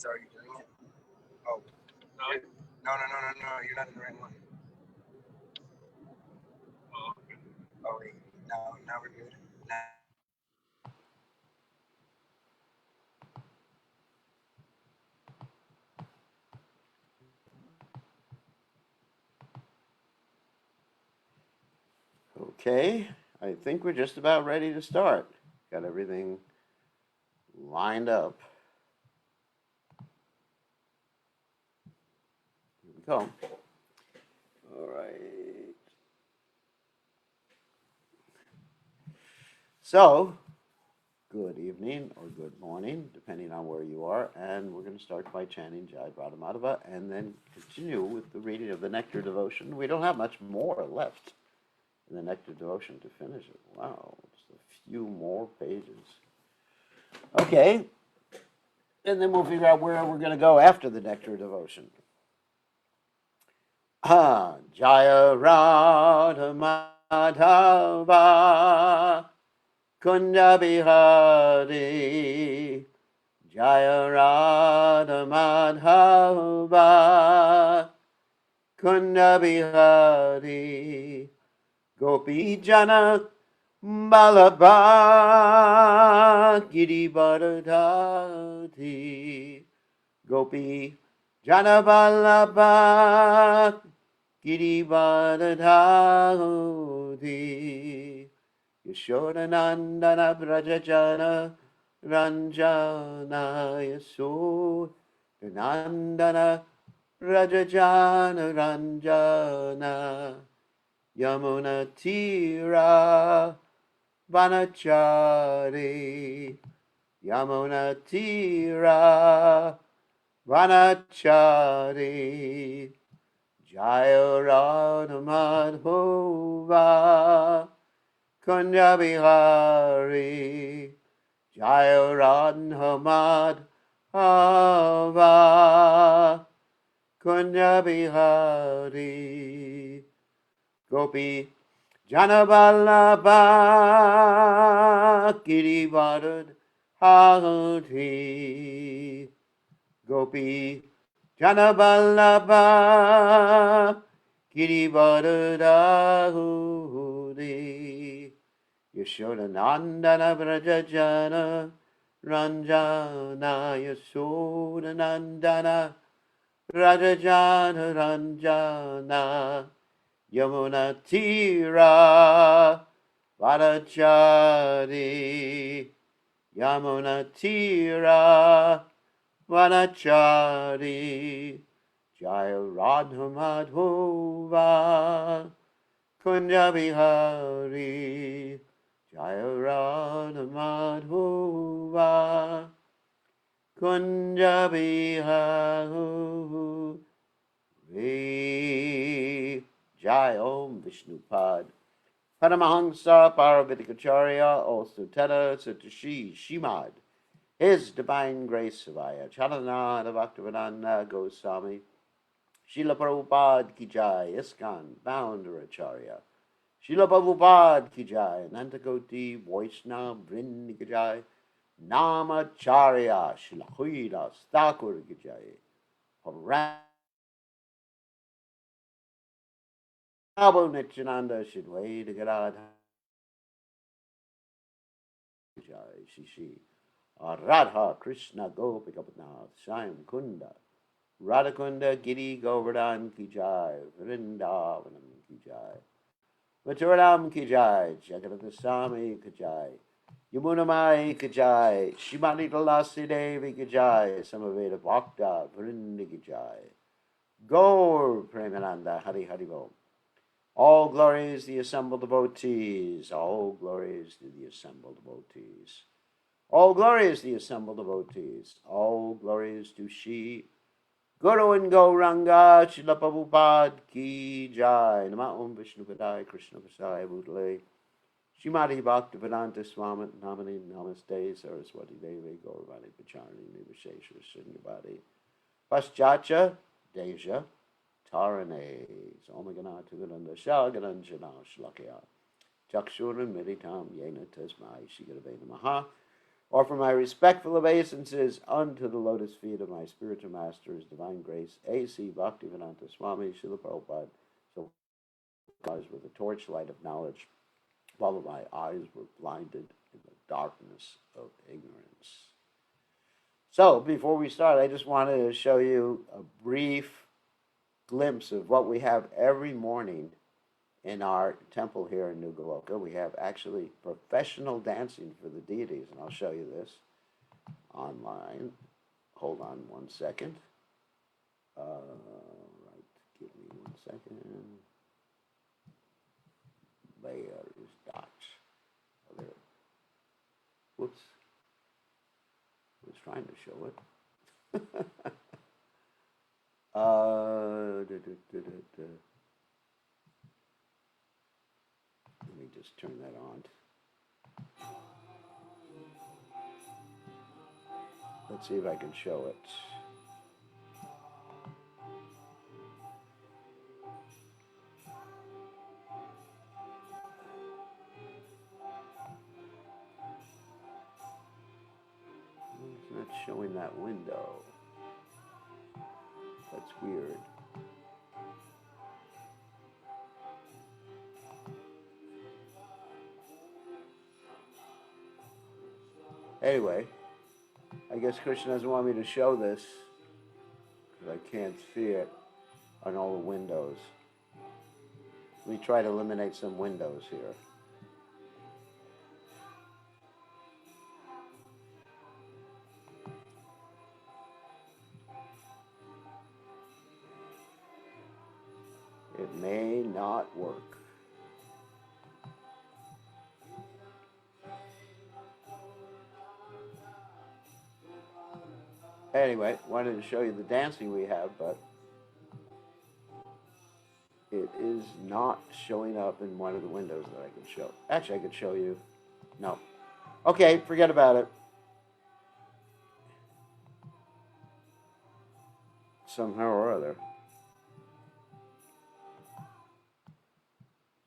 It's already doing it. Oh, no, no. You're not in the right one. Oh, okay. Oh wait, now we're good. Now. Okay, I think we're just about ready to start. Got everything lined up. Here we go. All right. So, good evening or good morning, depending on where you are. And we're going to start by chanting Jai Radhamadava and then continue with the reading of the Nectar Devotion. We don't have much more left in the Nectar Devotion to finish it. Wow, just a few more pages. Okay, and then we'll figure out where we're going to go after the Nectar Devotion. Jaya Radha Madhava Kunda Bihari Jaya Radha Madhava Kunda Bihari Gopi Jana Malabha Girivardhari Gopi Jana Balabha Girivardhari Yashodanandana Brajajana Ranjana Yashodanandana Brajajana Ranjana Yamuna Tira Vanachari Yamuna Tira Vanachari Jaya Radha Madhova Kunda Bihari Jaya Radha Madhava Kunda Bihari Gopi Janaballabha Girivardhari Gopi Janaballabha Girivardhari Yashodanandana Vrajajana Ranjana Yashodanandana Rajajana Ranjana Yamuna Tira Vadachari Yamuna Tira Vanachari Jaya Radha Madhova Kunda Bihari Jaya Radha Madhova Kunda Bihari Jaya Om Vishnupad Paramahansa Paravatikacharya also Teta Satashi Shimad His Divine Grace Savaya Chalananda Bhaktivedanta Goswami Srila Prabhupada Ki Jai ISKCON Founder Acharya Srila Prabhupada Ki Jai Nantakoti Vaishnava Vrind Ki Jai Namacharya Srila Huidas Thakur Ki Jai Prabhu Nityananda Shidvaita Gadadha Jai Shishi Radha Krishna Gopikapanath Shyam Kunda Radhakunda Giri Govardhan Ki Jai Vrindavanam Ki Jai Maturanam Ki Jai Jagannath Swami Ki Jai Yamuna Mai Ki Jai Shrimati Tulasi Devi Ki Jai Samaveda Bhakta Vrindi Ki Jai Gaur Premananda Hari Hari Bo All glories the assembled devotees, all glories to the assembled devotees. All glories the assembled devotees, all glories to Shri Guru and Gauranga, Srila Prabhupada Ki Jai, Nama Om Vishnu Padai, Krishna Vasai Bhutale, Shrimati Bhaktivedanta Swami Namani Namaste, Saraswati Devi, Gauravani Pacharni, Nivashesha Sringavati, Paschacha, Deja, Tarane, Somaganata Guranda, Shagaranjana, Shlakya, Chakshuran Meditam, Yena Tasmai, Shigaravena Maha, Offer my respectful obeisances unto the lotus feet of my spiritual master, His Divine Grace, A.C. Bhaktivedanta Swami Srila Prabhupada. So eyes with the torchlight of knowledge, while my eyes were blinded in the darkness of ignorance. So before we start, I just wanted to show you a brief glimpse of what we have every morning in our temple here in New Goloka. We have actually professional dancing for the deities, and I'll show you this online. Hold on one second. Right, give me 1 second. There is Dot. Oh, there. Whoops. I was trying to show it. Let me just turn that on. Let's see if I can show it. It's not showing that window. That's weird. Anyway, I guess Krishna doesn't want me to show this because I can't see it on all the windows. Let me try to eliminate some windows here. It may not work. Anyway, wanted to show you the dancing we have, but it is not showing up in one of the windows that I can show. Actually, I could show you. No. Okay, forget about it. Somehow or other.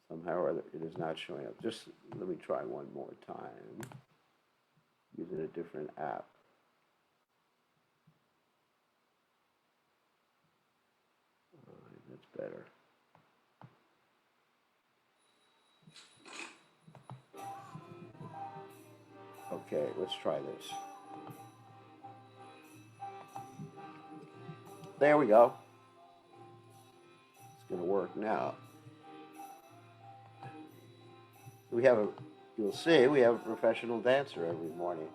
Somehow or other, it is not showing up. Just let me try one more time using a different app. That's better. Okay, let's try this. There we go. It's going to work now. You'll see, we have a professional dancer every morning.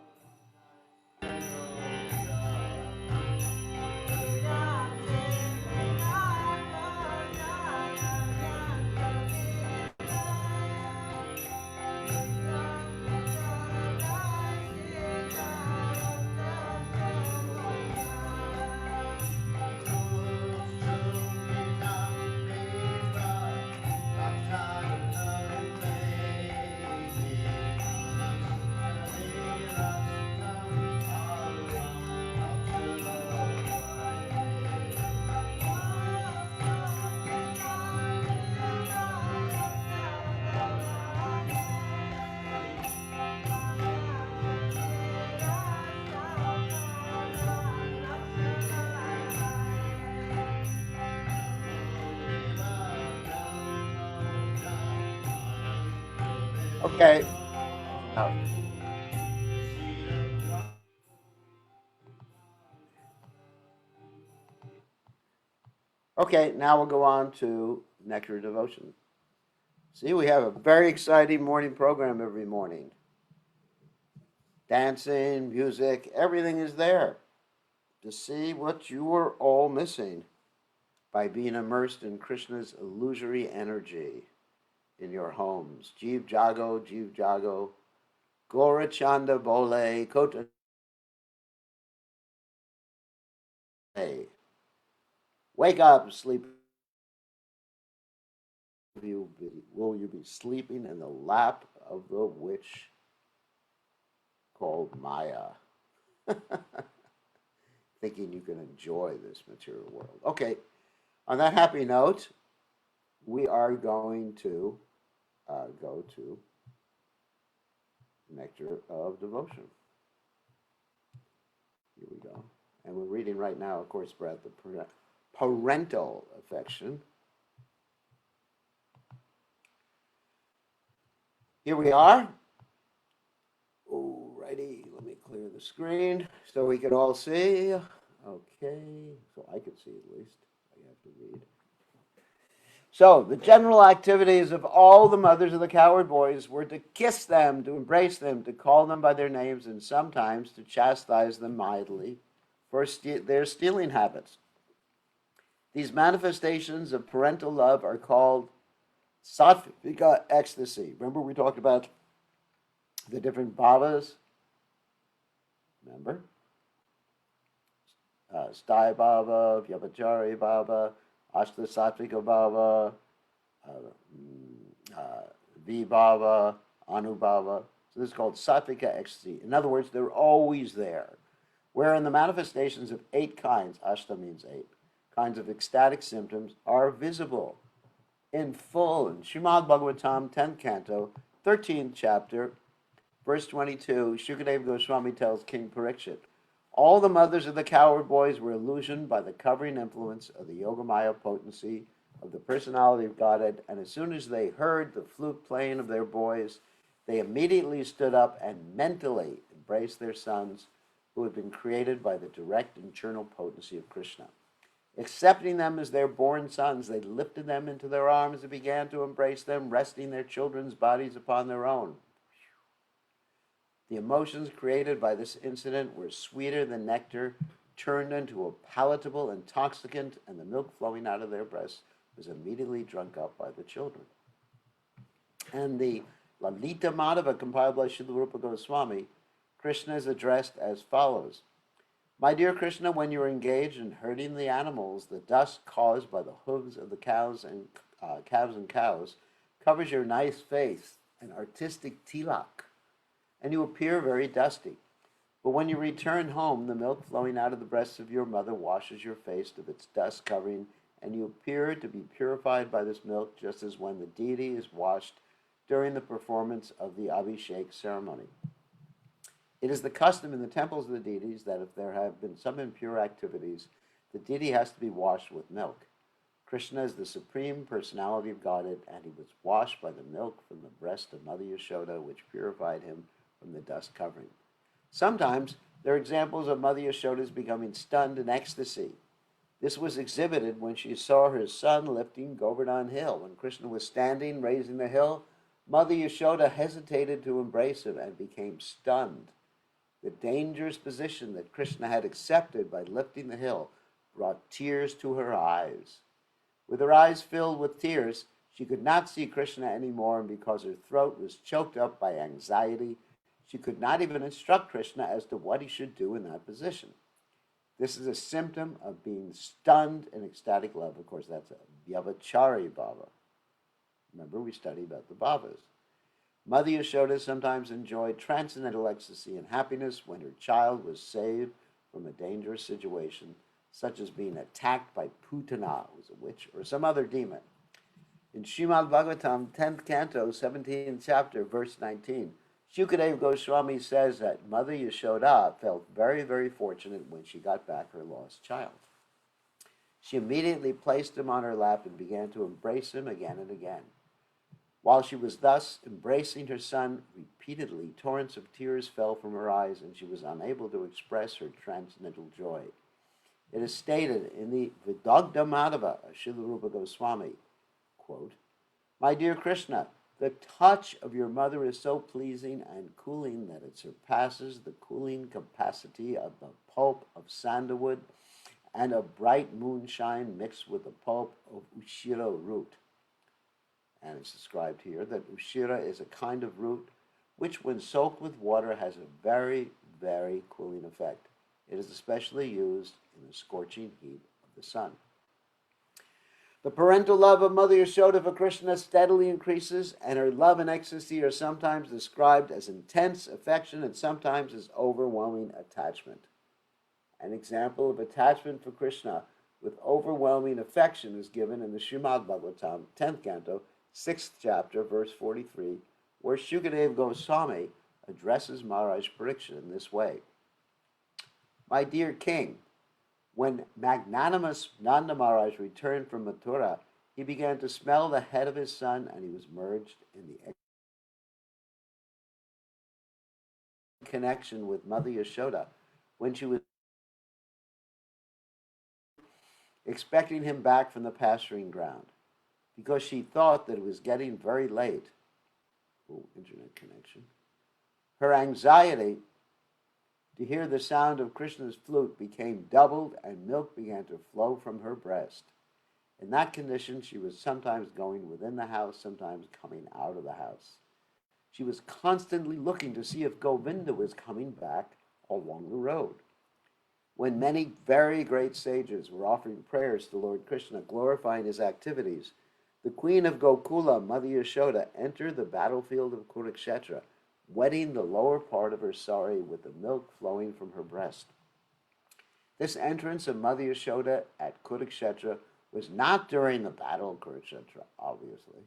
Okay. Oh. Okay, now we'll go on to Nectar of Devotion. See, we have a very exciting morning program every morning. Dancing, music, everything is there to see what you are all missing by being immersed in Krishna's illusory energy in your homes. Jeev Jago, Gorachanda Bole, Kota. Wake up, sleep. Will you be sleeping in the lap of the witch called Maya? Thinking you can enjoy this material world. Okay, on that happy note, we are going to go to Nectar of Devotion. Here we go. And we're reading right now, of course, about the parental affection. Here we are. Alrighty, let me clear the screen so we can all see. Okay, so I can see at least. I have to read. So, the general activities of all the mothers of the coward boys were to kiss them, to embrace them, to call them by their names, and sometimes to chastise them mildly for their stealing habits. These manifestations of parental love are called sattvika ecstasy. Remember we talked about the different bhavas? Remember? Sthaya bhava, vyabhachari bhava, ashta sattvika bhava, vibhava, anubhava. So this is called sattvika ecstasy. In other words, they're always there. Wherein the manifestations of 8 kinds, ashta means 8, kinds of ecstatic symptoms are visible in full in Srimad Bhagavatam, 10th canto, 13th chapter, verse 22, Shukadeva Goswami tells King Parikshit, all the mothers of the coward boys were illusioned by the covering influence of the Yogamaya potency of the personality of Godhead, and as soon as they heard the flute playing of their boys, they immediately stood up and mentally embraced their sons who had been created by the direct internal potency of Krishna. Accepting them as their born sons, they lifted them into their arms and began to embrace them, resting their children's bodies upon their own. The emotions created by this incident were sweeter than nectar, turned into a palatable intoxicant, and the milk flowing out of their breasts was immediately drunk up by the children. And the Lalita Madhava, compiled by Srila Rupa Goswami, Krishna is addressed as follows. My dear Krishna, when you are engaged in herding the animals, the dust caused by the hooves of the calves and cows covers your nice face, an artistic tilak, and you appear very dusty. But when you return home, the milk flowing out of the breasts of your mother washes your face of its dust covering, and you appear to be purified by this milk, just as when the deity is washed during the performance of the Abhishek ceremony. It is the custom in the temples of the deities that if there have been some impure activities, the deity has to be washed with milk. Krishna is the supreme personality of Godhead, and he was washed by the milk from the breast of Mother Yashoda, which purified him from the dust covering. Sometimes there are examples of Mother Yashoda's becoming stunned in ecstasy. This was exhibited when she saw her son lifting Govardhan Hill. When Krishna was standing, raising the hill, Mother Yashoda hesitated to embrace him and became stunned. The dangerous position that Krishna had accepted by lifting the hill brought tears to her eyes. With her eyes filled with tears, she could not see Krishna anymore, and because her throat was choked up by anxiety, she could not even instruct Krishna as to what he should do in that position. This is a symptom of being stunned in ecstatic love. Of course, that's a Vyabhachari bhava. Remember, we studied about the bhavas. Mother Yashoda sometimes enjoyed transcendental ecstasy and happiness when her child was saved from a dangerous situation, such as being attacked by Putana, who was a witch, or some other demon. In Srimad Bhagavatam, 10th canto, 17th chapter, verse 19, Shukadeva Goswami says that Mother Yashoda felt very, very fortunate when she got back her lost child. She immediately placed him on her lap and began to embrace him again and again. While she was thus embracing her son repeatedly, torrents of tears fell from her eyes, and she was unable to express her transcendental joy. It is stated in the Vidagdha Madhava of Srila Rupa Goswami, quote, my dear Krishna, the touch of your mother is so pleasing and cooling that it surpasses the cooling capacity of the pulp of sandalwood and of bright moonshine mixed with the pulp of ushira root. And it's described here that ushira is a kind of root which, when soaked with water, has a very, very cooling effect. It is especially used in the scorching heat of the sun. The parental love of Mother Yashoda for Krishna steadily increases, and her love and ecstasy are sometimes described as intense affection and sometimes as overwhelming attachment. An example of attachment for Krishna with overwhelming affection is given in the Srimad Bhagavatam, 10th canto, 6th chapter, verse 43, where Shukadeva Goswami addresses Maharaj Parikshit in this way. My dear king, when magnanimous Nanda Maharaj returned from Mathura, he began to smell the head of his son, and he was merged in the connection with Mother Yashoda when she was expecting him back from the pasturing ground, because she thought that it was getting very late. Oh, internet connection. Her anxiety to hear the sound of Krishna's flute became doubled, and milk began to flow from her breast. In that condition, she was sometimes going within the house, sometimes coming out of the house. She was constantly looking to see if Govinda was coming back along the road. When many very great sages were offering prayers to Lord Krishna, glorifying his activities, the queen of Gokula, Mother Yashoda, entered the battlefield of Kurukshetra, wetting the lower part of her sari with the milk flowing from her breast. This entrance of Mother Yashoda at Kurukshetra was not during the battle of Kurukshetra, obviously.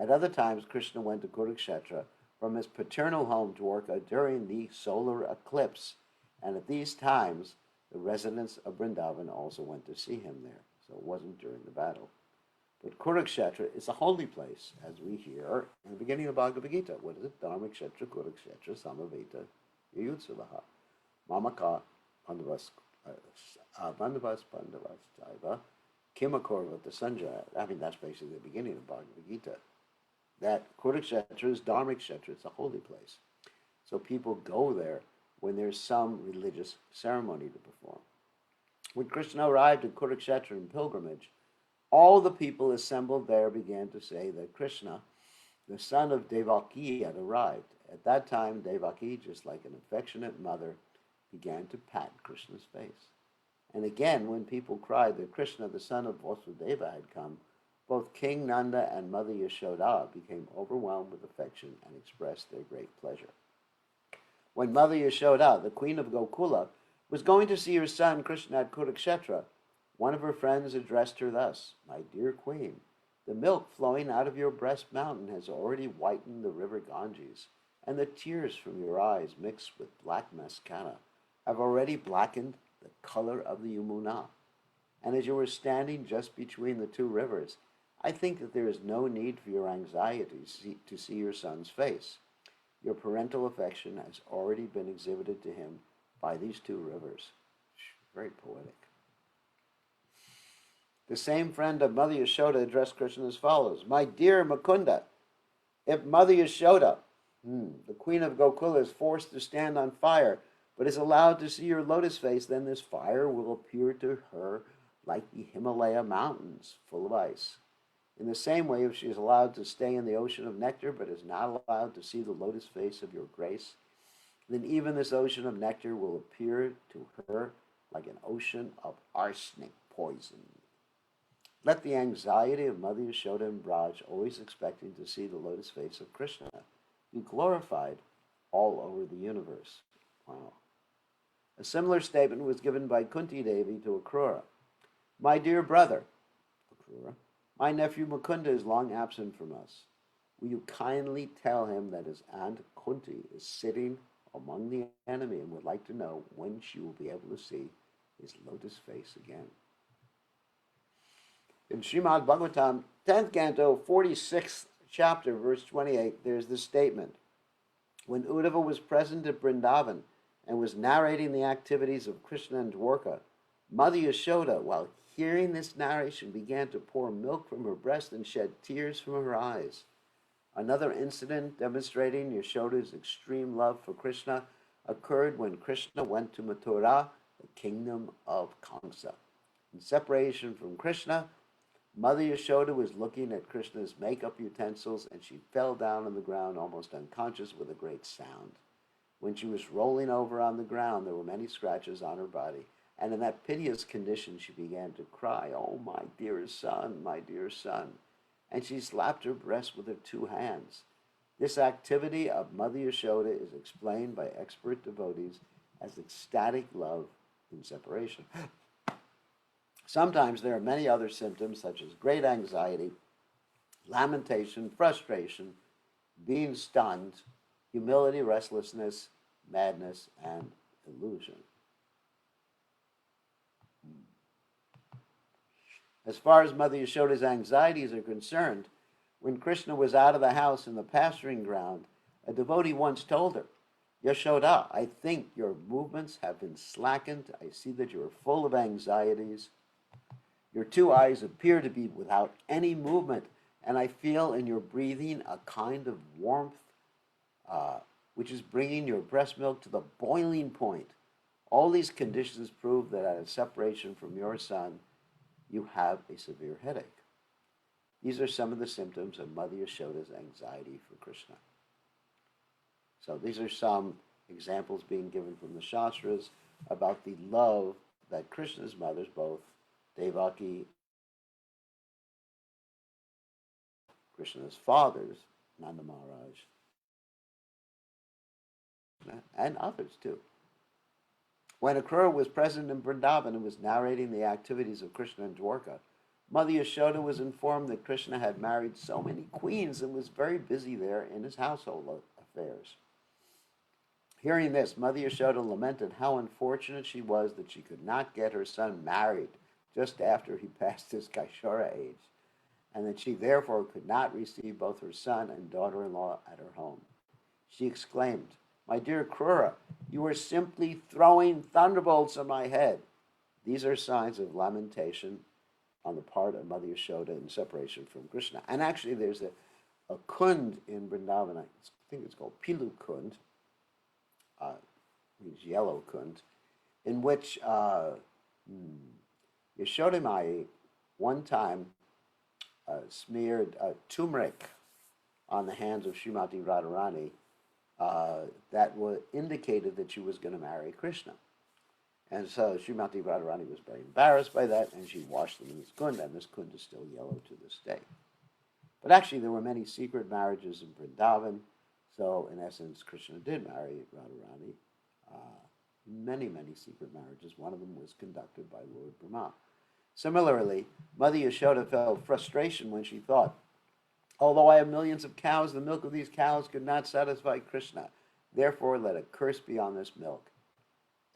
At other times, Krishna went to Kurukshetra from his paternal home to Dwarka during the solar eclipse, and at these times, the residents of Vrindavan also went to see him there, so it wasn't during the battle. But Kurukshetra is a holy place, as we hear in the beginning of Bhagavad Gita. What is it? Dharmakshetra Kurukshetra Samaveta Yuyutsavaha Mamaka Pandavas Jaiva Kimakorvata Sanjaya. I mean, that's basically the beginning of Bhagavad Gita. That Kurukshetra is Dharmakshetra. It's a holy place. So people go there when there's some religious ceremony to perform. When Krishna arrived at Kurukshetra in pilgrimage, all the people assembled there began to say that Krishna, the son of Devaki, had arrived. At that time, Devaki, just like an affectionate mother, began to pat Krishna's face. And again, when people cried that Krishna, the son of Vasudeva, had come, both King Nanda and Mother Yashoda became overwhelmed with affection and expressed their great pleasure. When Mother Yashoda, the queen of Gokula, was going to see her son Krishna at Kurukshetra, one of her friends addressed her thus: "My dear queen, the milk flowing out of your breast mountain has already whitened the river Ganges, and the tears from your eyes mixed with black mascara have already blackened the color of the Yamuna. And as you were standing just between the two rivers, I think that there is no need for your anxiety to see your son's face. Your parental affection has already been exhibited to him by these two rivers." Very poetic. The same friend of Mother Yashoda addressed Krishna as follows: "My dear Mukunda, if Mother Yashoda, the queen of Gokula, is forced to stand on fire, but is allowed to see your lotus face, then this fire will appear to her like the Himalaya mountains full of ice. In the same way, if she is allowed to stay in the ocean of nectar, but is not allowed to see the lotus face of your grace, then even this ocean of nectar will appear to her like an ocean of arsenic poison. Let the anxiety of Mother Yashoda and Braj, always expecting to see the lotus face of Krishna, be glorified all over the universe." Wow. A similar statement was given by Kunti Devi to Akrura: "My dear brother, Akrura, my nephew Mukunda is long absent from us. Will you kindly tell him that his aunt Kunti is sitting among the enemy and would like to know when she will be able to see his lotus face again?" In Srimad Bhagavatam, 10th canto, 46th chapter, verse 28, there's this statement: "When Uddhava was present at Vrindavan and was narrating the activities of Krishna and Dwarka, Mother Yashoda, while hearing this narration, began to pour milk from her breast and shed tears from her eyes." Another incident demonstrating Yashoda's extreme love for Krishna occurred when Krishna went to Mathura, the kingdom of Kamsa. In separation from Krishna, Mother Yashoda was looking at Krishna's makeup utensils, and she fell down on the ground almost unconscious with a great sound. When she was rolling over on the ground, there were many scratches on her body, and in that piteous condition she began to cry, "Oh, my dear son, my dear son." And she slapped her breast with her two hands. This activity of Mother Yashoda is explained by expert devotees as ecstatic love in separation. Sometimes there are many other symptoms, such as great anxiety, lamentation, frustration, being stunned, humility, restlessness, madness, and illusion. As far as Mother Yashoda's anxieties are concerned, when Krishna was out of the house in the pasturing ground, a devotee once told her, Yashoda, I think your movements have been slackened. I see that you are full of anxieties. Your two eyes appear to be without any movement, and I feel in your breathing a kind of warmth, which is bringing your breast milk to the boiling point. All these conditions prove that at a separation from your son, you have a severe headache. These are some of the symptoms of Mother Yashoda's anxiety for Krishna. So these are some examples being given from the Shastras about the love that Krishna's mothers, both Devaki, Krishna's fathers, Nanda Maharaj, and others too. When Akrura was present in Vrindavan and was narrating the activities of Krishna in Dwarka, Mother Yashoda was informed that Krishna had married so many queens and was very busy there in his household affairs. Hearing this, Mother Yashoda lamented how unfortunate she was that she could not get her son married just after he passed his Kaishara age, and that she therefore could not receive both her son and daughter-in-law at her home. She exclaimed, My dear Krura, you are simply throwing thunderbolts on my head. These are signs of lamentation on the part of Mother Yashoda in separation from Krishna. And actually there's a kund in Vrindavan, I think it's called Pilu Kund, means yellow kund, in which Yashoda Mai one time smeared turmeric on the hands of Srimati Radharani that indicated that she was going to marry Krishna. And so Srimati Radharani was very embarrassed by that, and she washed them in this kund, and this kund is still yellow to this day. But actually, there were many secret marriages in Vrindavan, so in essence, Krishna did marry Radharani. Many, many secret marriages. One of them was conducted by Lord Brahma. Similarly, Mother Yashoda felt frustration when she thought, although I have millions of cows, the milk of these cows could not satisfy Krishna. Therefore, let a curse be on this milk.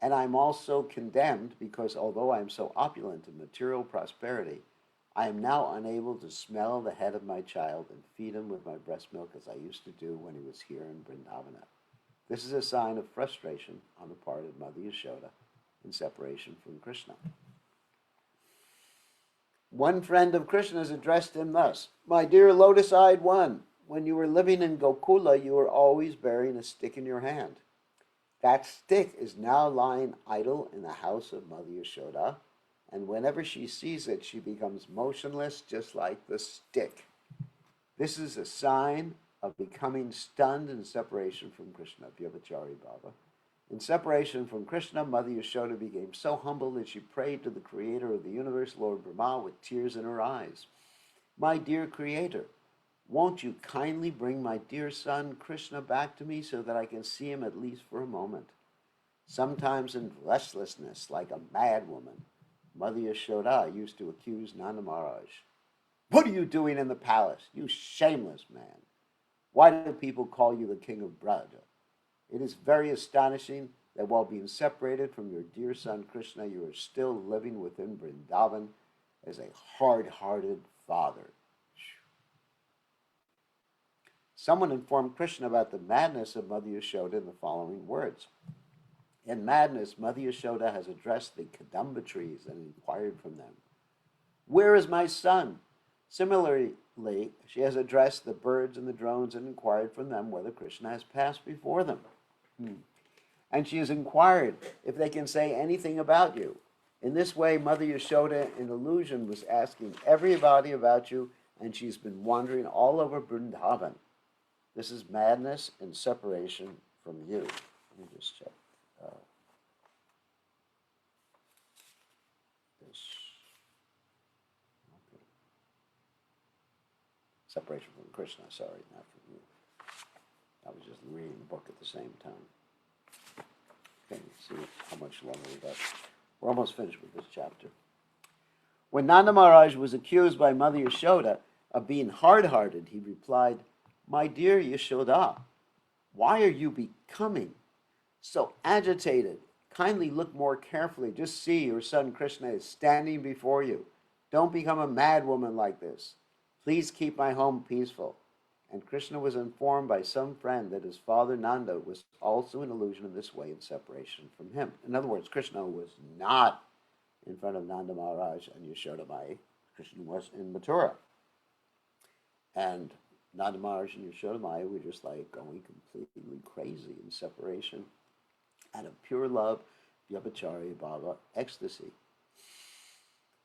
And I'm also condemned because although I am so opulent in material prosperity, I am now unable to smell the head of my child and feed him with my breast milk as I used to do when he was here in Vrindavana. This is a sign of frustration on the part of Mother Yashoda in separation from Krishna. One friend of Krishna's addressed him thus, My dear lotus-eyed one, when you were living in Gokula, you were always bearing a stick in your hand. That stick is now lying idle in the house of Mother Yashoda, and whenever she sees it, she becomes motionless just like the stick. This is a sign of becoming stunned in separation from Krishna, Vyabhachari Bhava. In separation from Krishna, Mother Yashoda became so humble that she prayed to the creator of the universe, Lord Brahma, with tears in her eyes. My dear creator, won't you kindly bring my dear son Krishna back to me so that I can see him at least for a moment? Sometimes in restlessness, like a mad woman, Mother Yashoda used to accuse Nanda Maharaj. What are you doing in the palace, you shameless man? Why do people call you the king of Braja? It is very astonishing that while being separated from your dear son Krishna, you are still living within Vrindavan as a hard-hearted father. Someone informed Krishna about the madness of Mother Yashoda in the following words. In madness, Mother Yashoda has addressed the Kadamba trees and inquired from them, Where is my son? Similarly, she has addressed the birds and the drones and inquired from them whether Krishna has passed before them. And she has inquired if they can say anything about you. In this way, Mother Yashoda, in illusion, was asking everybody about you, and she's been wandering all over Vrindavan. This is madness and separation from you. Let me just check. This. Okay. Separation from Krishna, sorry, not from you. I was just reading the book at the same time. Okay, see how much longer we got. We're almost finished with this chapter. When Nanda Maharaj was accused by Mother Yashoda of being hard-hearted, he replied, My dear Yashoda, why are you becoming so agitated? Kindly look more carefully. Just see your son Krishna is standing before you. Don't become a mad woman like this. Please keep my home peaceful. And Krishna was informed by some friend that his father Nanda was also an illusion in this way in separation from him. In other words, Krishna was not in front of Nanda Maharaj and Yashoda Mai. Krishna was in Mathura. And Nanda Maharaj and Yashoda Mai were just like going completely crazy in separation out of pure love, Vyabhachari Bhava, ecstasy.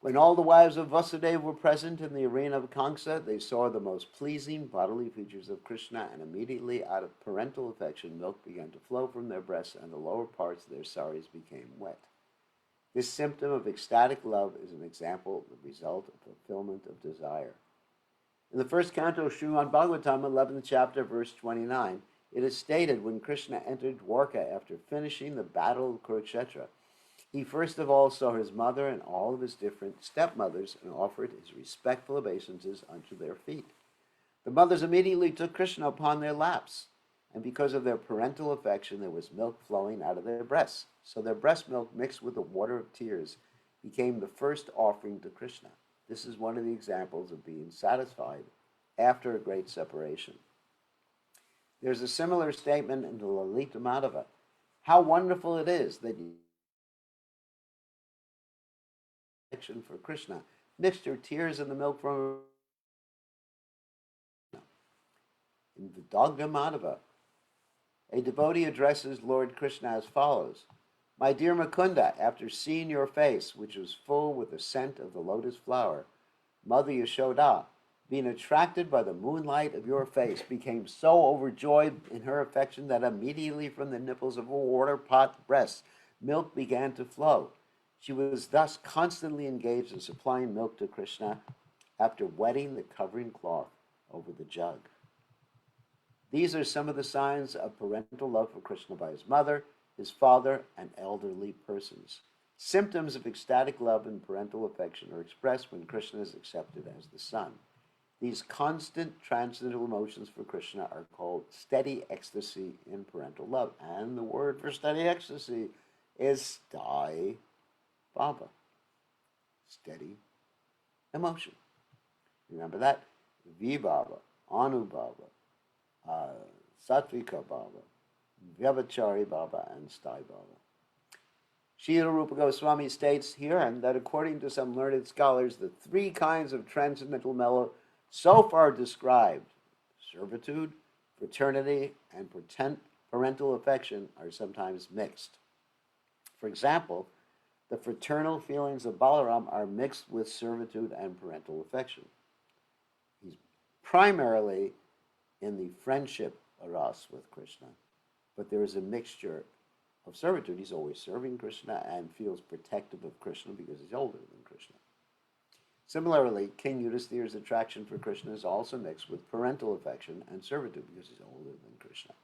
When all the wives of Vasudeva were present in the arena of Kamsa, they saw the most pleasing bodily features of Krishna, and immediately out of parental affection, milk began to flow from their breasts, and the lower parts of their saris became wet. This symptom of ecstatic love is an example of the result of fulfillment of desire. In the first canto of Srimad Bhagavatam, 11th chapter, verse 29, it is stated when Krishna entered Dwarka after finishing the battle of Kurukshetra, he first of all saw his mother and all of his different stepmothers and offered his respectful obeisances unto their feet. The mothers immediately took Krishna upon their laps, and because of their parental affection, there was milk flowing out of their breasts. So their breast milk mixed with the water of tears became the first offering to Krishna. This is one of the examples of being satisfied after a great separation. There's a similar statement in the Lalita Madhava. How wonderful it is that you for Krishna mixed your tears in the milk from in Vidagha Madhava. A devotee addresses Lord Krishna as follows. My dear Mukunda, after seeing your face, which was full with the scent of the lotus flower, Mother Yashoda, being attracted by the moonlight of your face, became so overjoyed in her affection that immediately from the nipples of her water pot breasts, milk began to flow. She was thus constantly engaged in supplying milk to Krishna after wetting the covering cloth over the jug. These are some of the signs of parental love for Krishna by his mother, his father, and elderly persons. Symptoms of ecstatic love and parental affection are expressed when Krishna is accepted as the son. These constant transcendental emotions for Krishna are called steady ecstasy in parental love. And the word for steady ecstasy is sthai bhava, steady emotion. Remember that? Vibhava, Anubhava, Sattvika Bhava, Vyabhachari Bhava, and Sthai Bhava. Srila Rupa Goswami states herein that according to some learned scholars, the three kinds of transcendental mellow so far described, servitude, fraternity, and parental affection, are sometimes mixed. For example, the fraternal feelings of Balaram are mixed with servitude and parental affection. He's primarily in the friendship ras with Krishna, but there is a mixture of servitude. He's always serving Krishna and feels protective of Krishna because he's older than Krishna. Similarly, King Yudhisthira's attraction for Krishna is also mixed with parental affection and servitude because he's older than Krishna.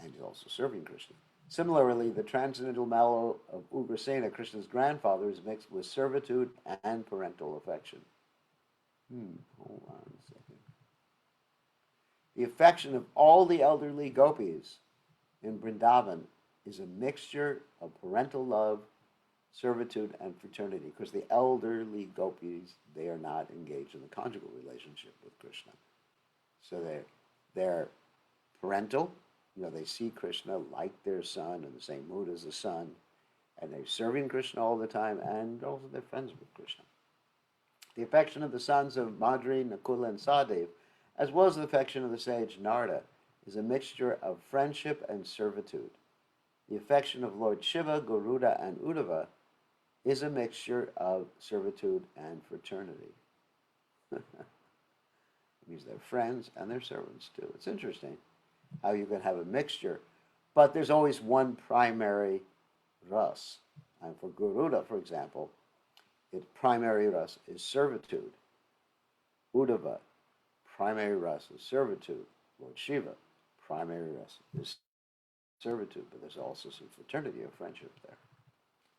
And he's also serving Krishna. Similarly, the transcendental mallow of Ugrasena, Krishna's grandfather, is mixed with servitude and parental affection. Hold on a second. The affection of all the elderly gopis in Vrindavan is a mixture of parental love, servitude, and fraternity, because the elderly gopis, they are not engaged in a conjugal relationship with Krishna. So they're parental, they see Krishna like their son, in the same mood as the son, and they're serving Krishna all the time, and also they're friends with Krishna. The affection of the sons of Madri, Nakula, and Sadev, as well as the affection of the sage Narada, is a mixture of friendship and servitude. The affection of Lord Shiva, Garuda, and Uddhava is a mixture of servitude and fraternity. It means they're friends and they're servants too. It's interesting how you can have a mixture, but there's always one primary ras. And for Garuda, for example, its primary ras is servitude. Uddhava, primary ras is servitude. Lord Shiva, primary ras is servitude, but there's also some fraternity of friendship there.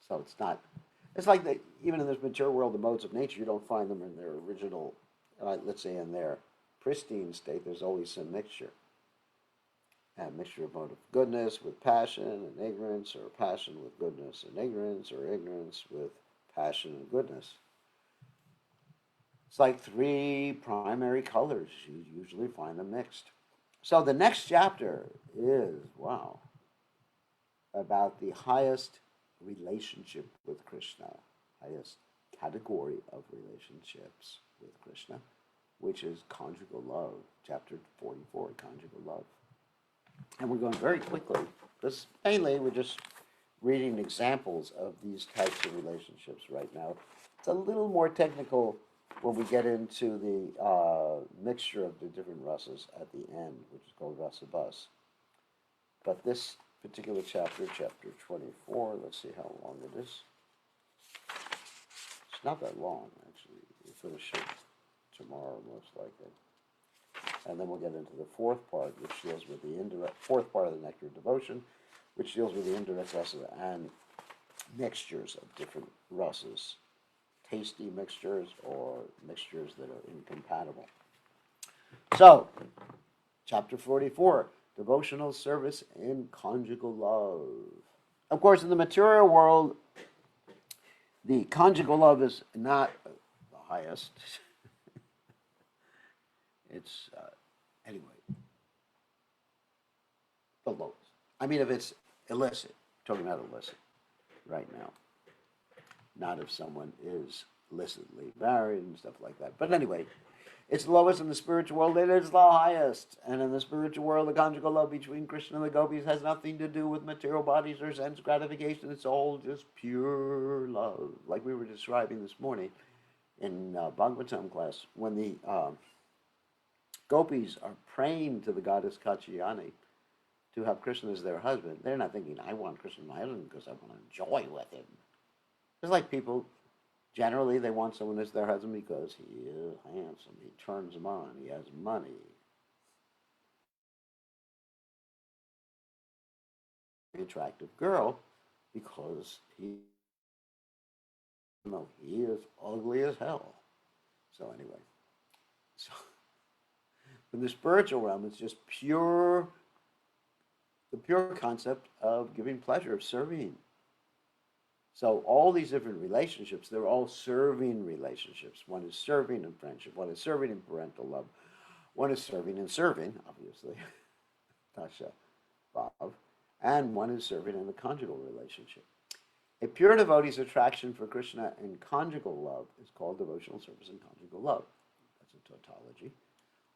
So it's like even in this mature world, the modes of nature, you don't find them in their original, let's say in their pristine state. There's always some mixture. A mixture of mode of goodness with passion and ignorance, or passion with goodness and ignorance, or ignorance with passion and goodness. It's like three primary colors. You usually find them mixed. So the next chapter is, wow, about the highest relationship with Krishna, highest category of relationships with Krishna, which is conjugal love, chapter 44, conjugal love. And we're going very quickly, because mainly we're just reading examples of these types of relationships right now. It's a little more technical when we get into the mixture of the different rasas at the end, which is called rasa bus. But this particular chapter, chapter 24, let's see how long it is. It's not that long, actually. We'll finish it tomorrow, most likely. And then we'll get into the fourth part, which deals with the indirect, fourth part of the Nectar of Devotion, which deals with the indirect rasa and mixtures of different rasas, tasty mixtures or mixtures that are incompatible. So, chapter 44, devotional service in conjugal love. Of course, in the material world, the conjugal love is not the highest. It's, anyway, the lowest. I mean, if it's illicit, talking about illicit right now, not if someone is illicitly married and stuff like that. But anyway, it's the lowest in the spiritual world. It is the highest. And in the spiritual world, the conjugal love between Krishna and the gopis has nothing to do with material bodies or sense gratification. It's all just pure love, like we were describing this morning in Bhagavatam class, when the gopis are praying to the goddess Katyayani to have Krishna as their husband. They're not thinking, I want Krishna as my husband because I want to enjoy with him. It's like people, generally they want someone as their husband because he is handsome, he turns them on, he has money. Attractive girl because he is ugly as hell. So anyway, so in the spiritual realm, it's just the pure concept of giving pleasure, of serving. So all these different relationships, they're all serving relationships. One is serving in friendship, one is serving in parental love, one is serving in serving, obviously, Tasha Bhav, and one is serving in the conjugal relationship. A pure devotee's attraction for Krishna in conjugal love is called devotional service in conjugal love. That's a tautology.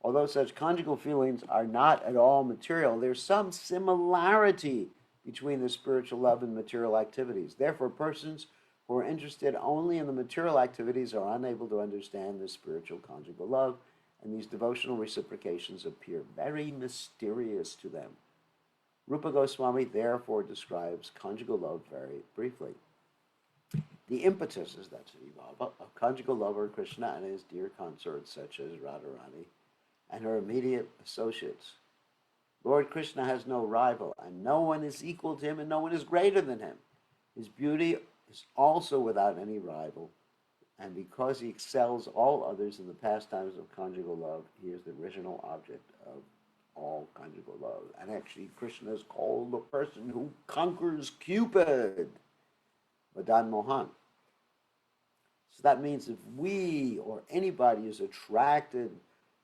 Although such conjugal feelings are not at all material, there's some similarity between the spiritual love and material activities. Therefore, persons who are interested only in the material activities are unable to understand the spiritual conjugal love, and these devotional reciprocations appear very mysterious to them. Rupa Goswami therefore describes conjugal love very briefly. The impetuses, that's Vibhava, of conjugal love are Krishna and his dear consorts such as Radharani and her immediate associates. Lord Krishna has no rival, and no one is equal to him, and no one is greater than him. His beauty is also without any rival, and because he excels all others in the pastimes of conjugal love, he is the original object of all conjugal love. And actually, Krishna is called the person who conquers Cupid, Madan Mohan. So that means if we or anybody is attracted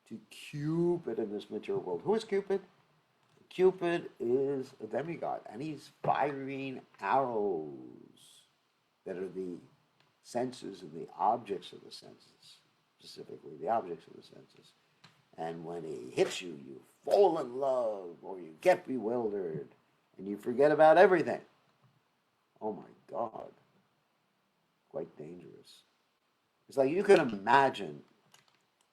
to Cupid in this material world, who is Cupid? Cupid is a demigod, and he's firing arrows that are the senses and the objects of the senses, specifically the objects of the senses. And when he hits you, you fall in love, or you get bewildered, and you forget about everything. Oh my God. Quite dangerous. It's like you can imagine,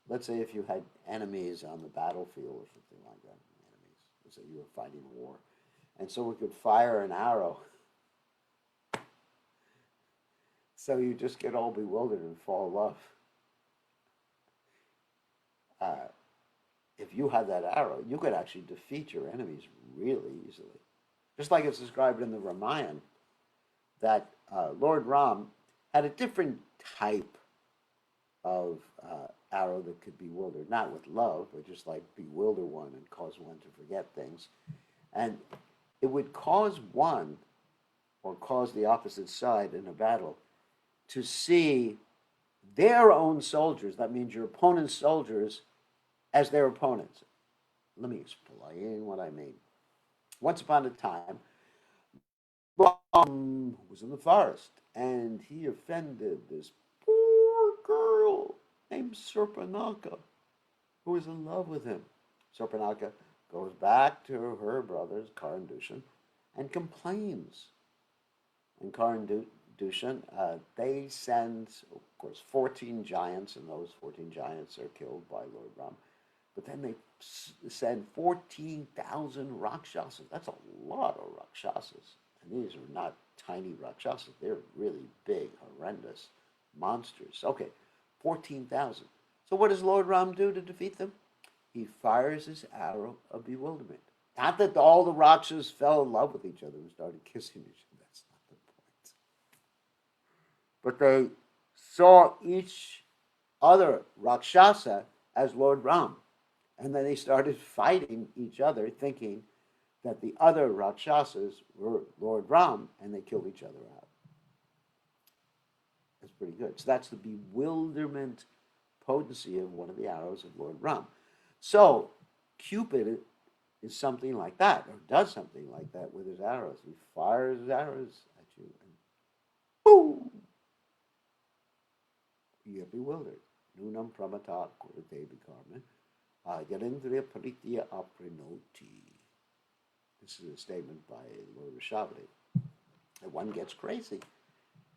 let's say if you had enemies on the battlefield or something like that. So you were fighting a war, and someone could fire an arrow. So you just get all bewildered and fall in love. If you had that arrow, you could actually defeat your enemies really easily. Just like it's described in the Ramayana, that Lord Ram had a different type of arrow that could bewilder, not with love, but just like bewilder one and cause one to forget things. And it would cause one, or cause the opposite side in a battle, to see their own soldiers, that means your opponent's soldiers, as their opponents. Let me explain what I mean. Once upon a time, Ram was in the forest and he offended this poor girl named Surpanaka who is in love with him. Surpanaka goes back to her brothers, Karan Dushan, and complains. And Karan Dushan, they send, of course, 14 giants, and those 14 giants are killed by Lord Ram. But then they send 14,000 Rakshasas. That's a lot of Rakshasas. And these are not tiny Rakshasas. They're really big, horrendous monsters. Okay, 14,000. So what does Lord Ram do to defeat them? He fires his arrow of bewilderment. Not that all the Rakshasas fell in love with each other and started kissing each other. That's not the point. But they saw each other Rakshasa as Lord Ram. And then they started fighting each other, thinking that the other Rakshasas were Lord Ram, and they killed each other out. That's pretty good. So that's the bewilderment potency of one of the arrows of Lord Ram. So Cupid is something like that, or does something like that with his arrows. He fires his arrows at you, and boom! You get bewildered. Nunam pramata kurate bikarma. Yarendriya paritya aprinoti. This is a statement by Lord Rishabhadeva. And one gets crazy.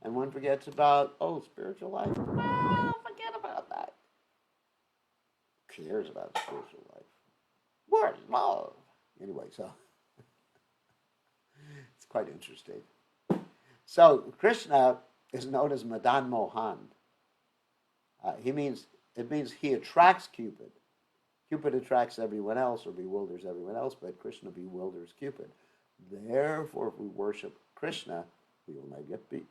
And one forgets about, spiritual life. Oh, forget about that. Who cares about spiritual life? Where's love? Anyway, so it's quite interesting. So Krishna is known as Madan Mohan. It means he attracts Cupid. Cupid attracts everyone else or bewilders everyone else, but Krishna bewilders Cupid. Therefore, if we worship Krishna, we will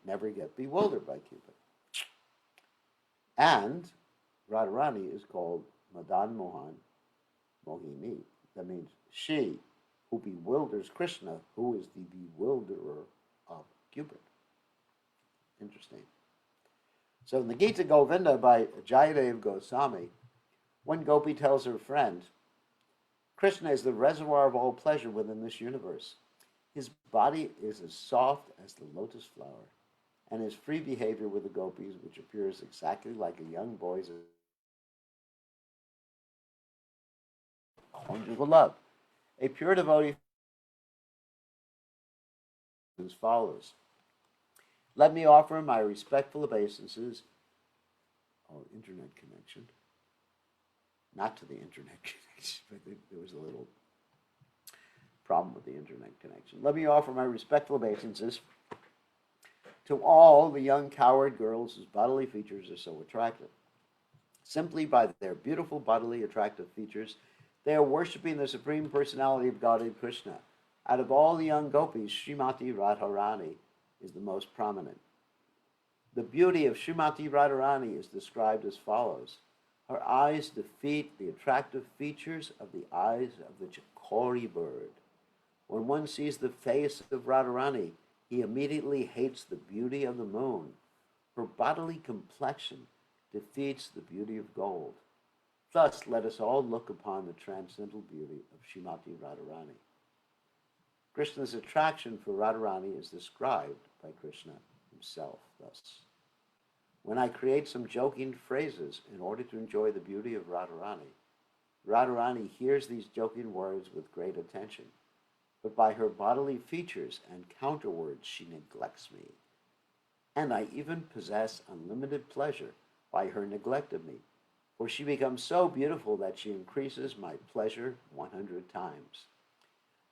never get bewildered by Cupid. And Radharani is called Madan Mohan Mohini. That means she who bewilders Krishna, who is the bewilderer of Cupid. Interesting. So in the Gita Govinda by Jayadev Goswami, one gopi tells her friend, Krishna is the reservoir of all pleasure within this universe. His body is as soft as the lotus flower, and his free behavior with the gopis, which appears exactly like a young boy's conjugal love. A pure devotee as follows. Let me offer my respectful obeisances. Internet connection. Not to the internet connection, but there was a little problem with the internet connection. Let me offer my respectful obeisances to all the young coward girls whose bodily features are so attractive. Simply by their beautiful bodily attractive features, they are worshipping the Supreme Personality of Godhead Krishna. Out of all the young gopis, Srimati Radharani is the most prominent. The beauty of Srimati Radharani is described as follows. Her eyes defeat the attractive features of the eyes of the chakori bird. When one sees the face of Radharani, he immediately hates the beauty of the moon. Her bodily complexion defeats the beauty of gold. Thus, let us all look upon the transcendental beauty of Srimati Radharani. Krishna's attraction for Radharani is described by Krishna himself thus. When I create some joking phrases in order to enjoy the beauty of Radharani, Radharani hears these joking words with great attention, but by her bodily features and counterwords she neglects me. And I even possess unlimited pleasure by her neglect of me, for she becomes so beautiful that she increases my pleasure 100 times.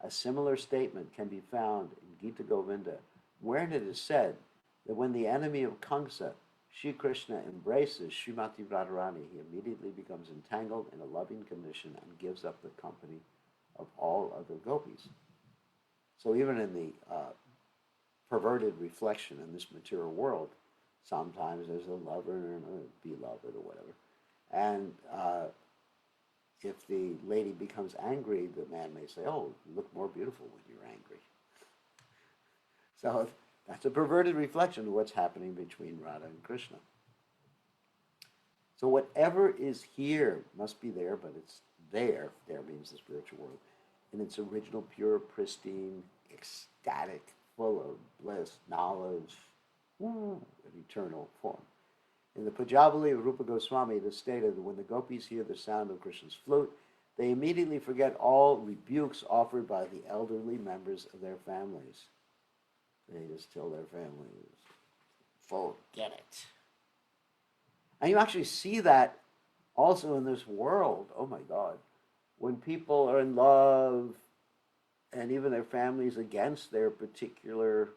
A similar statement can be found in Gita Govinda, wherein it is said that when the enemy of Kamsa, Shri Krishna, embraces Srimati Radharani, he immediately becomes entangled in a loving condition and gives up the company of all other gopis. So even in the perverted reflection in this material world, sometimes there's a lover and a beloved or whatever. And if the lady becomes angry, the man may say, oh, you look more beautiful when you're angry. So that's a perverted reflection of what's happening between Radha and Krishna. So whatever is here must be there, but it's there. There means the spiritual world. In its original, pure, pristine, ecstatic, full of bliss, knowledge, an eternal form. In the Pujabali of Rupa Goswami, it is stated that when the gopis hear the sound of Krishna's flute, they immediately forget all rebukes offered by the elderly members of their families. They just tell their families, forget it. And you actually see that also in this world. Oh my God. When people are in love and even their families against their particular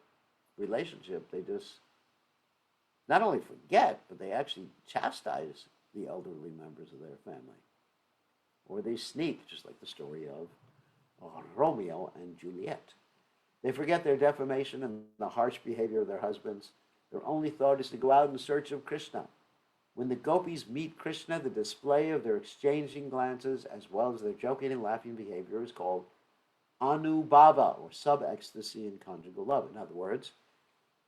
relationship, they just not only forget, but they actually chastise the elderly members of their family. Or they sneak, just like the story of Romeo and Juliet. They forget their defamation and the harsh behavior of their husbands. Their only thought is to go out in search of Krishna. When the gopis meet Krishna, the display of their exchanging glances as well as their joking and laughing behavior is called anubhava, or sub-ecstasy in conjugal love. In other words,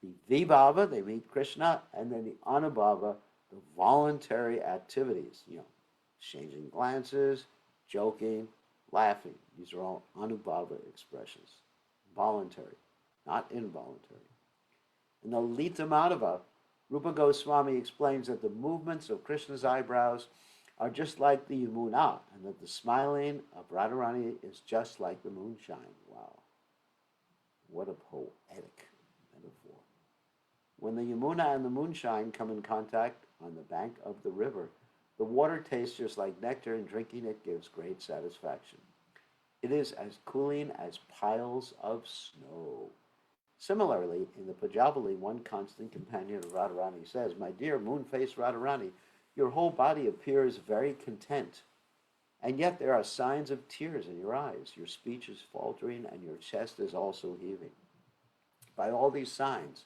the vibhava, they meet Krishna, and then the anubhava, the voluntary activities, exchanging glances, joking, laughing. These are all anubhava expressions. Voluntary, not involuntary. In the Lita Madhava, Rupa Goswami explains that the movements of Krishna's eyebrows are just like the Yamuna, and that the smiling of Radharani is just like the moonshine. Wow. What a poetic metaphor. When the Yamuna and the moonshine come in contact on the bank of the river, the water tastes just like nectar, and drinking it gives great satisfaction. It is as cooling as piles of snow. Similarly, in the Pujabali, one constant companion of Radharani says, "My dear moon-faced Radharani, your whole body appears very content, and yet there are signs of tears in your eyes. Your speech is faltering, and your chest is also heaving. By all these signs,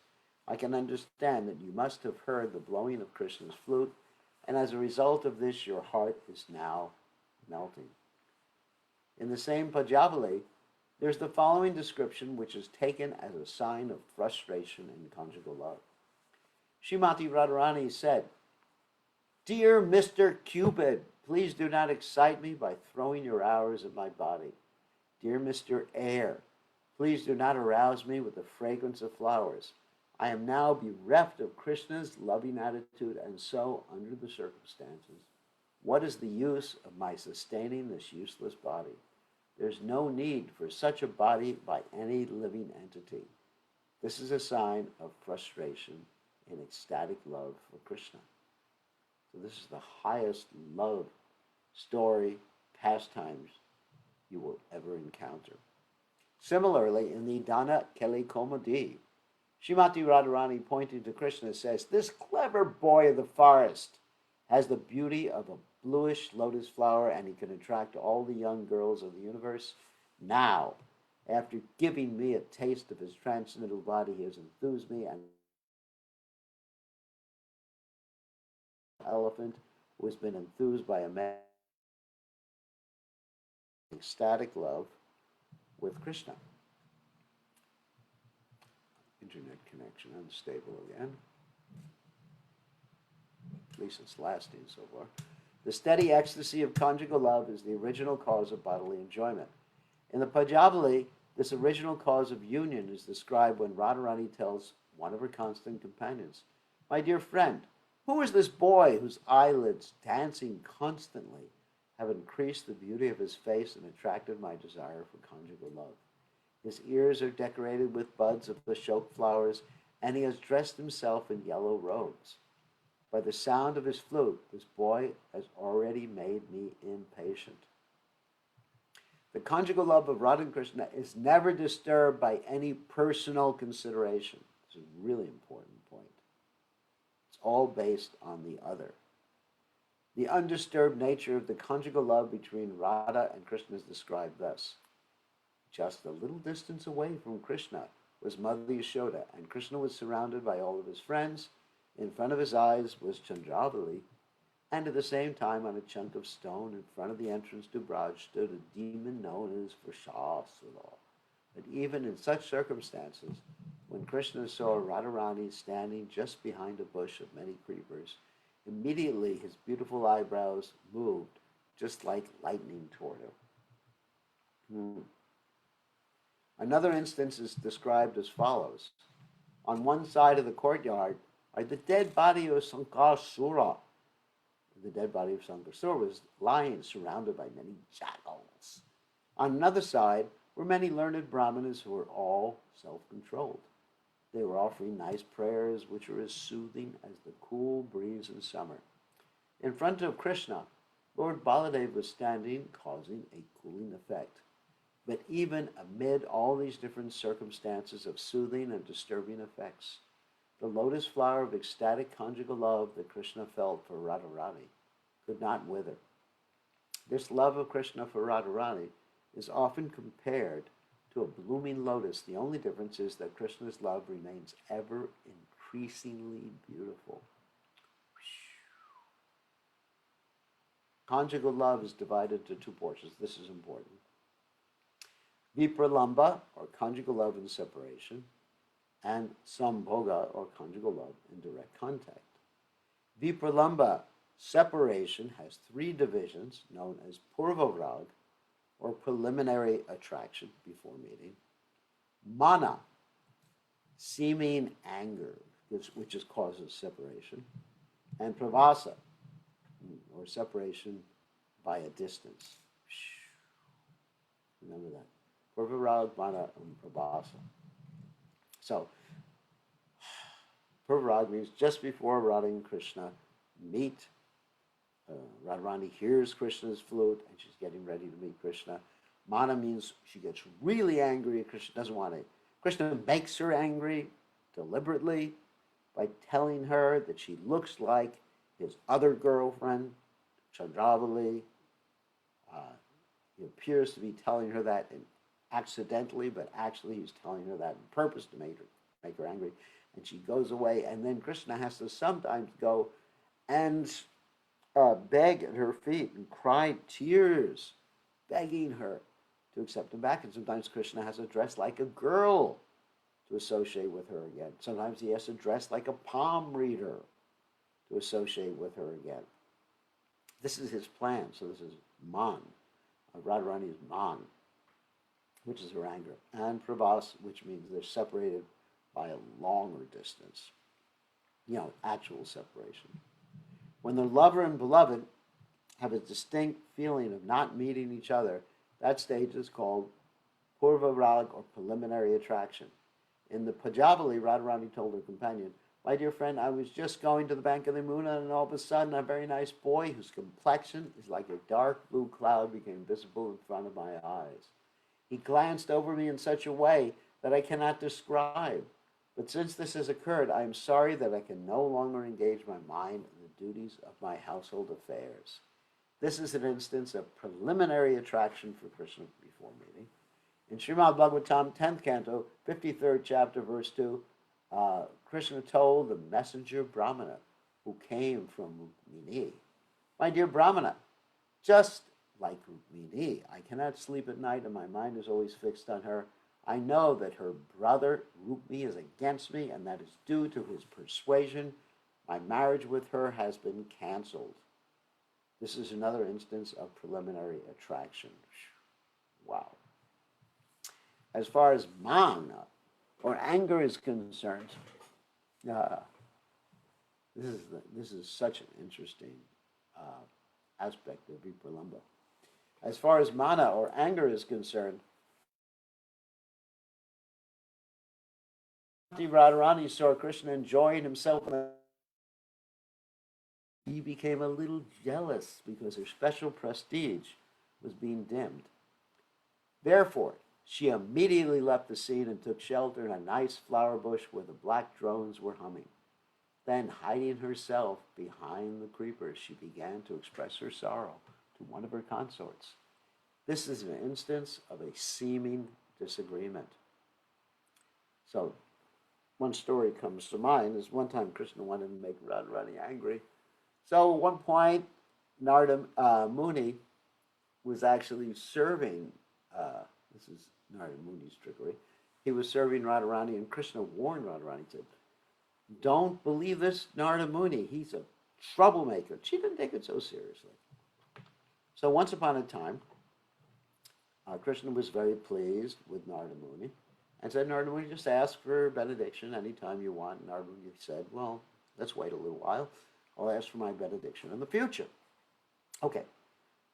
I can understand that you must have heard the blowing of Krishna's flute, and as a result of this, your heart is now melting." In the same Pujabali, there's the following description, which is taken as a sign of frustration in conjugal love. Srimati Radharani said, "Dear Mr. Cupid, please do not excite me by throwing your arrows at my body. Dear Mr. Air, please do not arouse me with the fragrance of flowers. I am now bereft of Krishna's loving attitude, and so, under the circumstances, what is the use of my sustaining this useless body? There's no need for such a body by any living entity." This is a sign of frustration in ecstatic love for Krishna. So this is the highest love story, pastimes you will ever encounter. Similarly, in the Dana Keli Komadi, Srimati Radharani, pointing to Krishna, says, "This clever boy of the forest has the beauty of a bluish lotus flower, and he can attract all the young girls of the universe. Now, after giving me a taste of his transcendental body, he has enthused me, and an elephant who has been enthused by a man ecstatic love with Krishna." Internet connection unstable again. At least it's lasting so far. The steady ecstasy of conjugal love is the original cause of bodily enjoyment. In the Pujabali, this original cause of union is described when Radharani tells one of her constant companions, "My dear friend, who is this boy whose eyelids, dancing constantly, have increased the beauty of his face and attracted my desire for conjugal love? His ears are decorated with buds of ashok flowers, and he has dressed himself in yellow robes. By the sound of his flute, this boy has already made me impatient." The conjugal love of Radha and Krishna is never disturbed by any personal consideration. It's a really important point. It's all based on the other. The undisturbed nature of the conjugal love between Radha and Krishna is described thus. Just a little distance away from Krishna was Mother Yashoda, and Krishna was surrounded by all of his friends. In front of his eyes was Chandravali, and at the same time on a chunk of stone in front of the entrance to Braj stood a demon known as Vrishasura. But even in such circumstances, when Krishna saw Radharani standing just behind a bush of many creepers, Immediately his beautiful eyebrows moved, just like lightning toward her. Another instance is described as follows. On one side of the courtyard are the dead body of Sankasura. The dead body of Sankasura was lying surrounded by many jackals. On another side were many learned brahmanas who were all self-controlled. They were offering nice prayers which were as soothing as the cool breeze in summer. In front of Krishna, Lord Baladev was standing, causing a cooling effect. But even amid all these different circumstances of soothing and disturbing effects, the lotus flower of ecstatic conjugal love that Krishna felt for Radharani could not wither. This love of Krishna for Radharani is often compared to a blooming lotus. The only difference is that Krishna's love remains ever increasingly beautiful. Conjugal love is divided into two portions. This is important. Vipralamba, or conjugal love in separation, and Sambhoga, or conjugal love in direct contact. Vipralamba separation has three divisions known as Purvavrag, or preliminary attraction before meeting, Mana, seeming anger, which is causes separation, and Pravasa, or separation by a distance. Remember that. Purvarag, Mana, and Prabhasa. So, Purvarag means just before Radha and Krishna meet, Radharani hears Krishna's flute and she's getting ready to meet Krishna. Mana means she gets really angry. Krishna doesn't want to. Krishna makes her angry deliberately by telling her that she looks like his other girlfriend, Chandravali. He appears to be telling her that accidentally, but actually he's telling her that on purpose to make her angry. And she goes away, and then Krishna has to sometimes go and beg at her feet and cry tears, begging her to accept him back. And sometimes Krishna has to dress like a girl to associate with her again. Sometimes he has to dress like a palm reader to associate with her again. This is his plan. So this is Man. Radharani is Man, which is her anger, and Prabhas, which means they're separated by a longer distance, actual separation. When the lover and beloved have a distinct feeling of not meeting each other, that stage is called Purvarag, or preliminary attraction. In the Pajavali, Radharani told her companion, "My dear friend, I was just going to the bank of the Yamuna, and all of a sudden a very nice boy whose complexion is like a dark blue cloud became visible in front of my eyes. He glanced over me in such a way that I cannot describe. But since this has occurred, I am sorry that I can no longer engage my mind in the duties of my household affairs." This is an instance of preliminary attraction for Krishna before meeting. In Srimad Bhagavatam, 10th canto, 53rd chapter, verse 2, Krishna told the messenger Brahmana who came from Rukmini, "My dear Brahmana, just like Rukmini, I cannot sleep at night and my mind is always fixed on her. I know that her brother Rukmi is against me, and that is due to his persuasion. My marriage with her has been canceled." This is another instance of preliminary attraction. Wow. As far as mana, or anger, is concerned, this is such an interesting aspect of Vipralamba. As far as mana, or anger, is concerned, Radharani saw Krishna enjoying himself, and he became a little jealous because her special prestige was being dimmed. Therefore, she immediately left the scene and took shelter in a nice flower bush where the black drones were humming. Then, hiding herself behind the creepers, she began to express her sorrow to one of her consorts. This is an instance of a seeming disagreement. So, one story comes to mind is one time Krishna wanted to make Radharani angry. So at one point, Narada Muni was actually serving, this is Narada Muni's trickery, he was serving Radharani, and Krishna warned Radharani, said, "Don't believe this Narada Muni. He's a troublemaker. She didn't take it so seriously. So once upon a time, Krishna was very pleased with Narada Muni and said, Narada Muni, just ask for benediction anytime you want. Narada Muni said, well, let's wait a little while. I'll ask for my benediction in the future. Okay.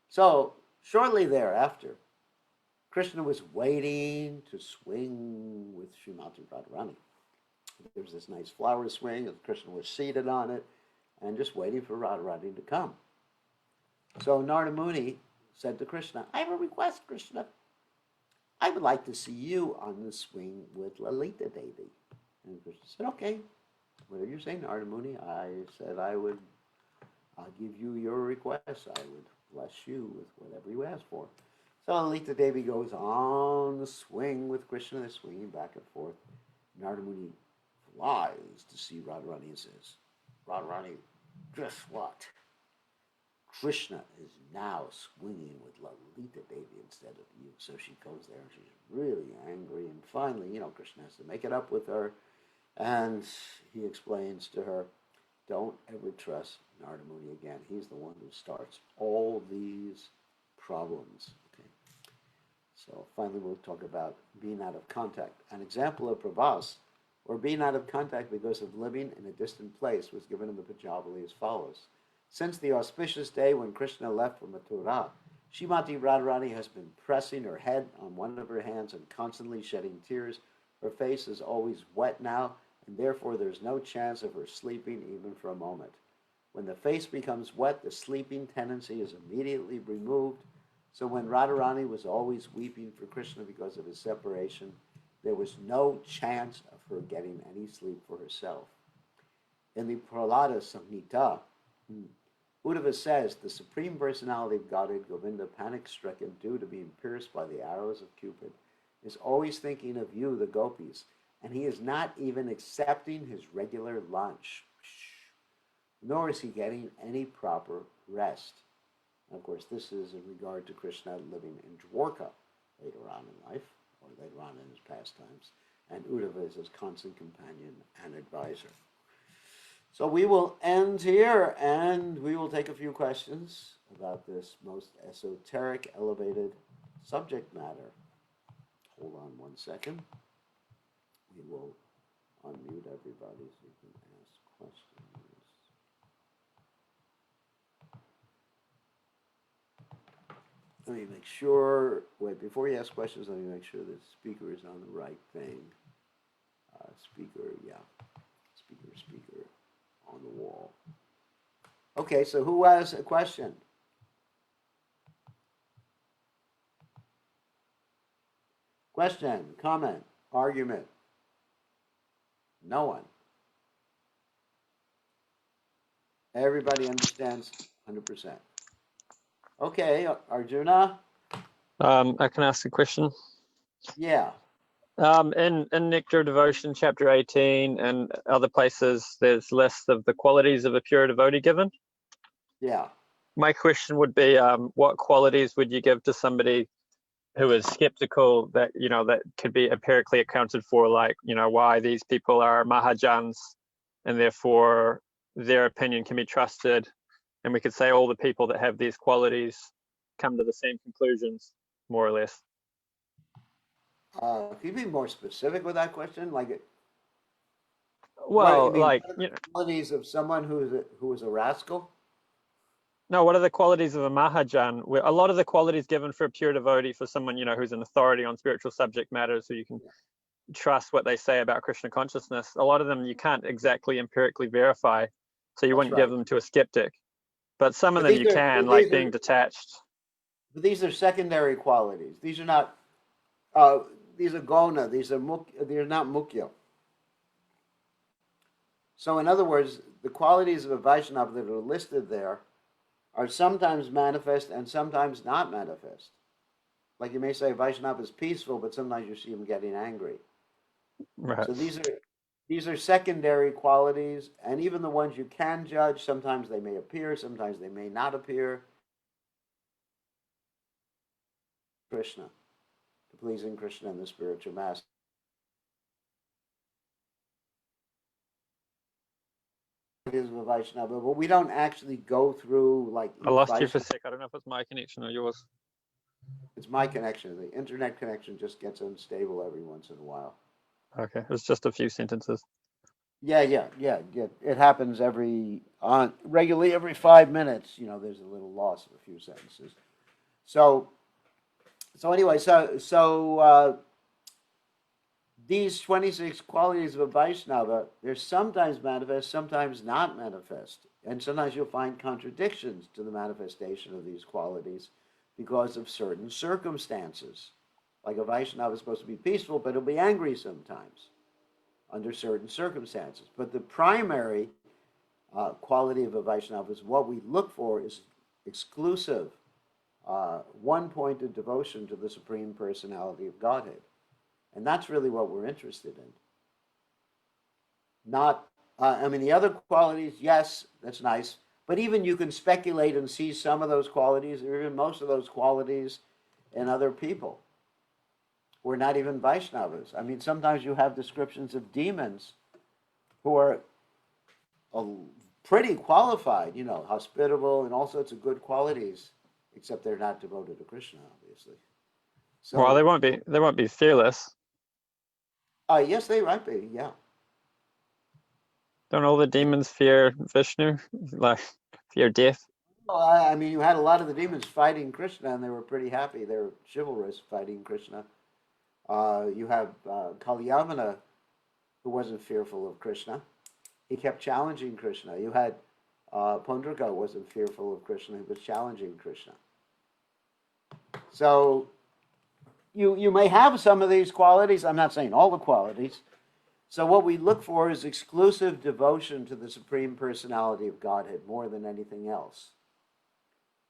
So shortly thereafter, Krishna was waiting to swing with Srimati Radharani. There was this nice flower swing, and Krishna was seated on it and just waiting for Radharani to come. So Narada Muni said to Krishna, I have a request, Krishna. I would like to see you on the swing with Lalita Devi. And Krishna said, okay, whatever you say, Narada Muni. I said I'll give you your request. I would bless you with whatever you ask for. So Lalita Devi goes on the swing with Krishna. They're swinging back and forth. Narada Muni flies to see Radharani and says, Radharani, guess what? Krishna is now swinging with Lalita Devi instead of you. So she goes there and she's really angry. And finally, Krishna has to make it up with her. And he explains to her, don't ever trust Narada Muni again. He's the one who starts all these problems. Okay. So finally we'll talk about being out of contact. An example of pravas, or being out of contact because of living in a distant place, was given in the Panjabali as follows. Since the auspicious day when Krishna left for Mathura, Srimati Radharani has been pressing her head on one of her hands and constantly shedding tears. Her face is always wet now, and therefore there's no chance of her sleeping even for a moment. When the face becomes wet, the sleeping tendency is immediately removed. So when Radharani was always weeping for Krishna because of his separation, there was no chance of her getting any sleep for herself. In the Prahlada Samhita, Uddhava says, the Supreme Personality of Godhead, Govinda, panic-stricken due to being pierced by the arrows of Cupid, is always thinking of you, the gopis, and he is not even accepting his regular lunch, nor is he getting any proper rest. And of course, this is in regard to Krishna living in Dwarka later on in life, or later on in his pastimes, and Uddhava is his constant companion and advisor. So we will end here, and we will take a few questions about this most esoteric, elevated subject matter. Hold on one second. We will unmute everybody so you can ask questions. Let me make sure, before you ask questions, let me make sure the speaker is on the right thing. Speaker on the wall. Okay, so who has a question? Question, comment, argument? No one. Everybody understands 100%. Okay, Arjuna? I can ask a question. Yeah. In Nectar of Devotion, chapter 18, and other places, there's lists of the qualities of a pure devotee given. Yeah. My question would be, what qualities would you give to somebody who is skeptical that, that could be empirically accounted for, like, why these people are Mahajans, and therefore their opinion can be trusted. And we could say all the people that have these qualities come to the same conclusions, more or less. Can you be more specific with that question? Well, what are the qualities of someone who is a rascal? No, what are the qualities of a Mahajan? A lot of the qualities given for a pure devotee, for someone, who's an authority on spiritual subject matters, who you can trust what they say about Krishna consciousness. A lot of them you can't exactly empirically verify, so you wouldn't give them to a skeptic. But some of them you can, like being detached. But these are secondary qualities. These are not. These are gona. These are not mukya. So, in other words, the qualities of a Vaishnava that are listed there are sometimes manifest and sometimes not manifest. Like you may say Vaishnava is peaceful, but sometimes you see him getting angry. Right. So these are secondary qualities, and even the ones you can judge, sometimes they may appear, sometimes they may not appear. Krishna, to pleasing Krishna and the spiritual master. of a Vaishnava, but we don't actually go through like. I lost you for a sec. I don't know if it's my connection or yours. It's my connection. The internet connection just gets unstable every once in a while. Okay, it's just a few sentences. Yeah. It happens regularly every 5 minutes. There's a little loss of a few sentences. So anyway, these 26 qualities of a Vaishnava, they're sometimes manifest, sometimes not manifest. And sometimes you'll find contradictions to the manifestation of these qualities because of certain circumstances. Like a Vaishnava is supposed to be peaceful, but he'll be angry sometimes under certain circumstances. But the primary quality of a Vaishnava is what we look for is exclusive, one-pointed devotion to the Supreme Personality of Godhead. And that's really what we're interested in. Not, the other qualities, yes, that's nice. But even you can speculate and see some of those qualities, or even most of those qualities in other people. We're not even Vaishnavas. Sometimes you have descriptions of demons who are pretty qualified, hospitable and all sorts of good qualities, except they're not devoted to Krishna, obviously. So, well, they won't be fearless. Yes, they might be. Yeah. Don't all the demons fear Vishnu, like fear death? Well, you had a lot of the demons fighting Krishna, and they were pretty happy. They were chivalrous fighting Krishna. You have Kalyamana, who wasn't fearful of Krishna. He kept challenging Krishna. You had Pundraka wasn't fearful of Krishna. He was challenging Krishna. So you may have some of these qualities. I'm not saying all the qualities. So what we look for is exclusive devotion to the Supreme Personality of Godhead more than anything else,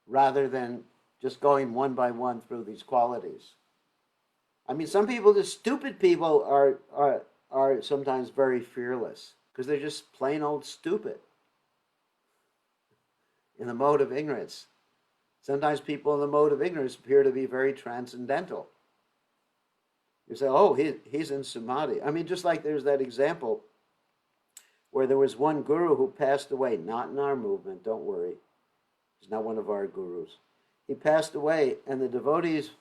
rather than just going one by one through these qualities. Some people, the stupid people, are sometimes very fearless because they're just plain old stupid in the mode of ignorance. Sometimes people in the mode of ignorance appear to be very transcendental. You say, oh, he's in samadhi. Just like there's that example where there was one guru who passed away, not in our movement, don't worry. He's not one of our gurus. He passed away, and the devotees,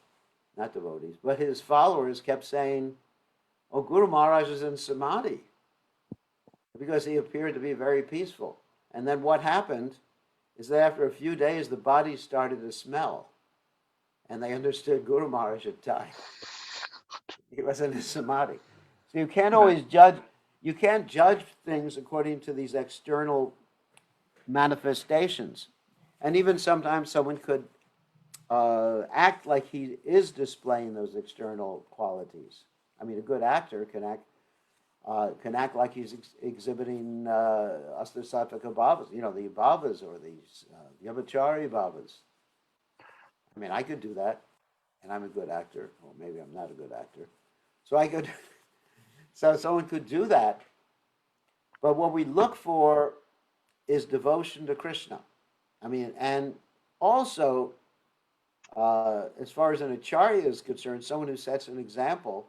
not devotees, but his followers kept saying, oh, Guru Maharaj is in samadhi, because he appeared to be very peaceful. And then what happened is that after a few days, the body started to smell, and they understood Guru Maharaj had died. He wasn't in samadhi. So you can't always judge. You can't judge things according to these external manifestations. And even sometimes someone could act like he is displaying those external qualities. A good actor can act like he's exhibiting Astasattva bhavas, the bhavas or these Yavachari bhavas. I could do that, and I'm a good actor. Or maybe I'm not a good actor. So someone could do that. But what we look for is devotion to Krishna. And also, as far as an acharya is concerned, someone who sets an example,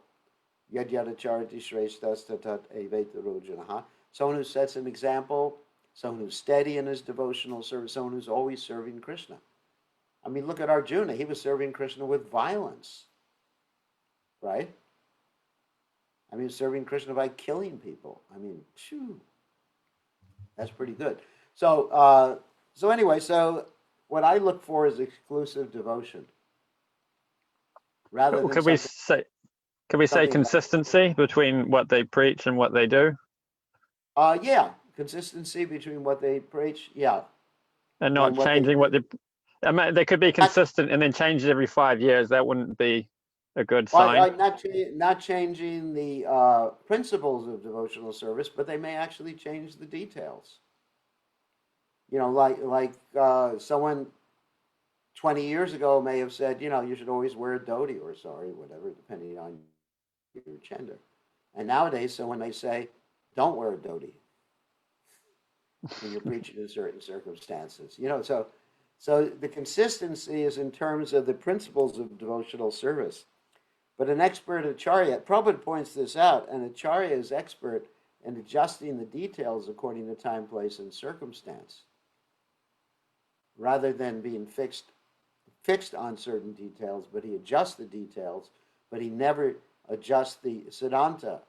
yad yadacharati shreshtas tatat evetaro janaha, someone who sets an example, someone who's steady in his devotional service, someone who's always serving Krishna. Look at Arjuna. He was serving Krishna with violence, right? Serving Krishna by killing people. That's pretty good. So anyway, what I look for is exclusive devotion, rather than. Could we say consistency between what they preach and what they do? Yeah, consistency between what they preach. Yeah, and not changing what they. They could be consistent and then change it every 5 years. That wouldn't be a good sign. Not changing the principles of devotional service, but they may actually change the details. Like someone 20 years ago may have said, you should always wear a dhoti or sari, whatever, depending on your gender. And nowadays, someone may say, don't wear a dhoti when you're preaching in certain circumstances. So the consistency is in terms of the principles of devotional service. But an expert acharya, Prabhupada points this out, an acharya is expert and adjusting the details according to time, place, and circumstance, rather than being fixed on certain details, but he adjusts the details, but he never adjusts the siddhanta,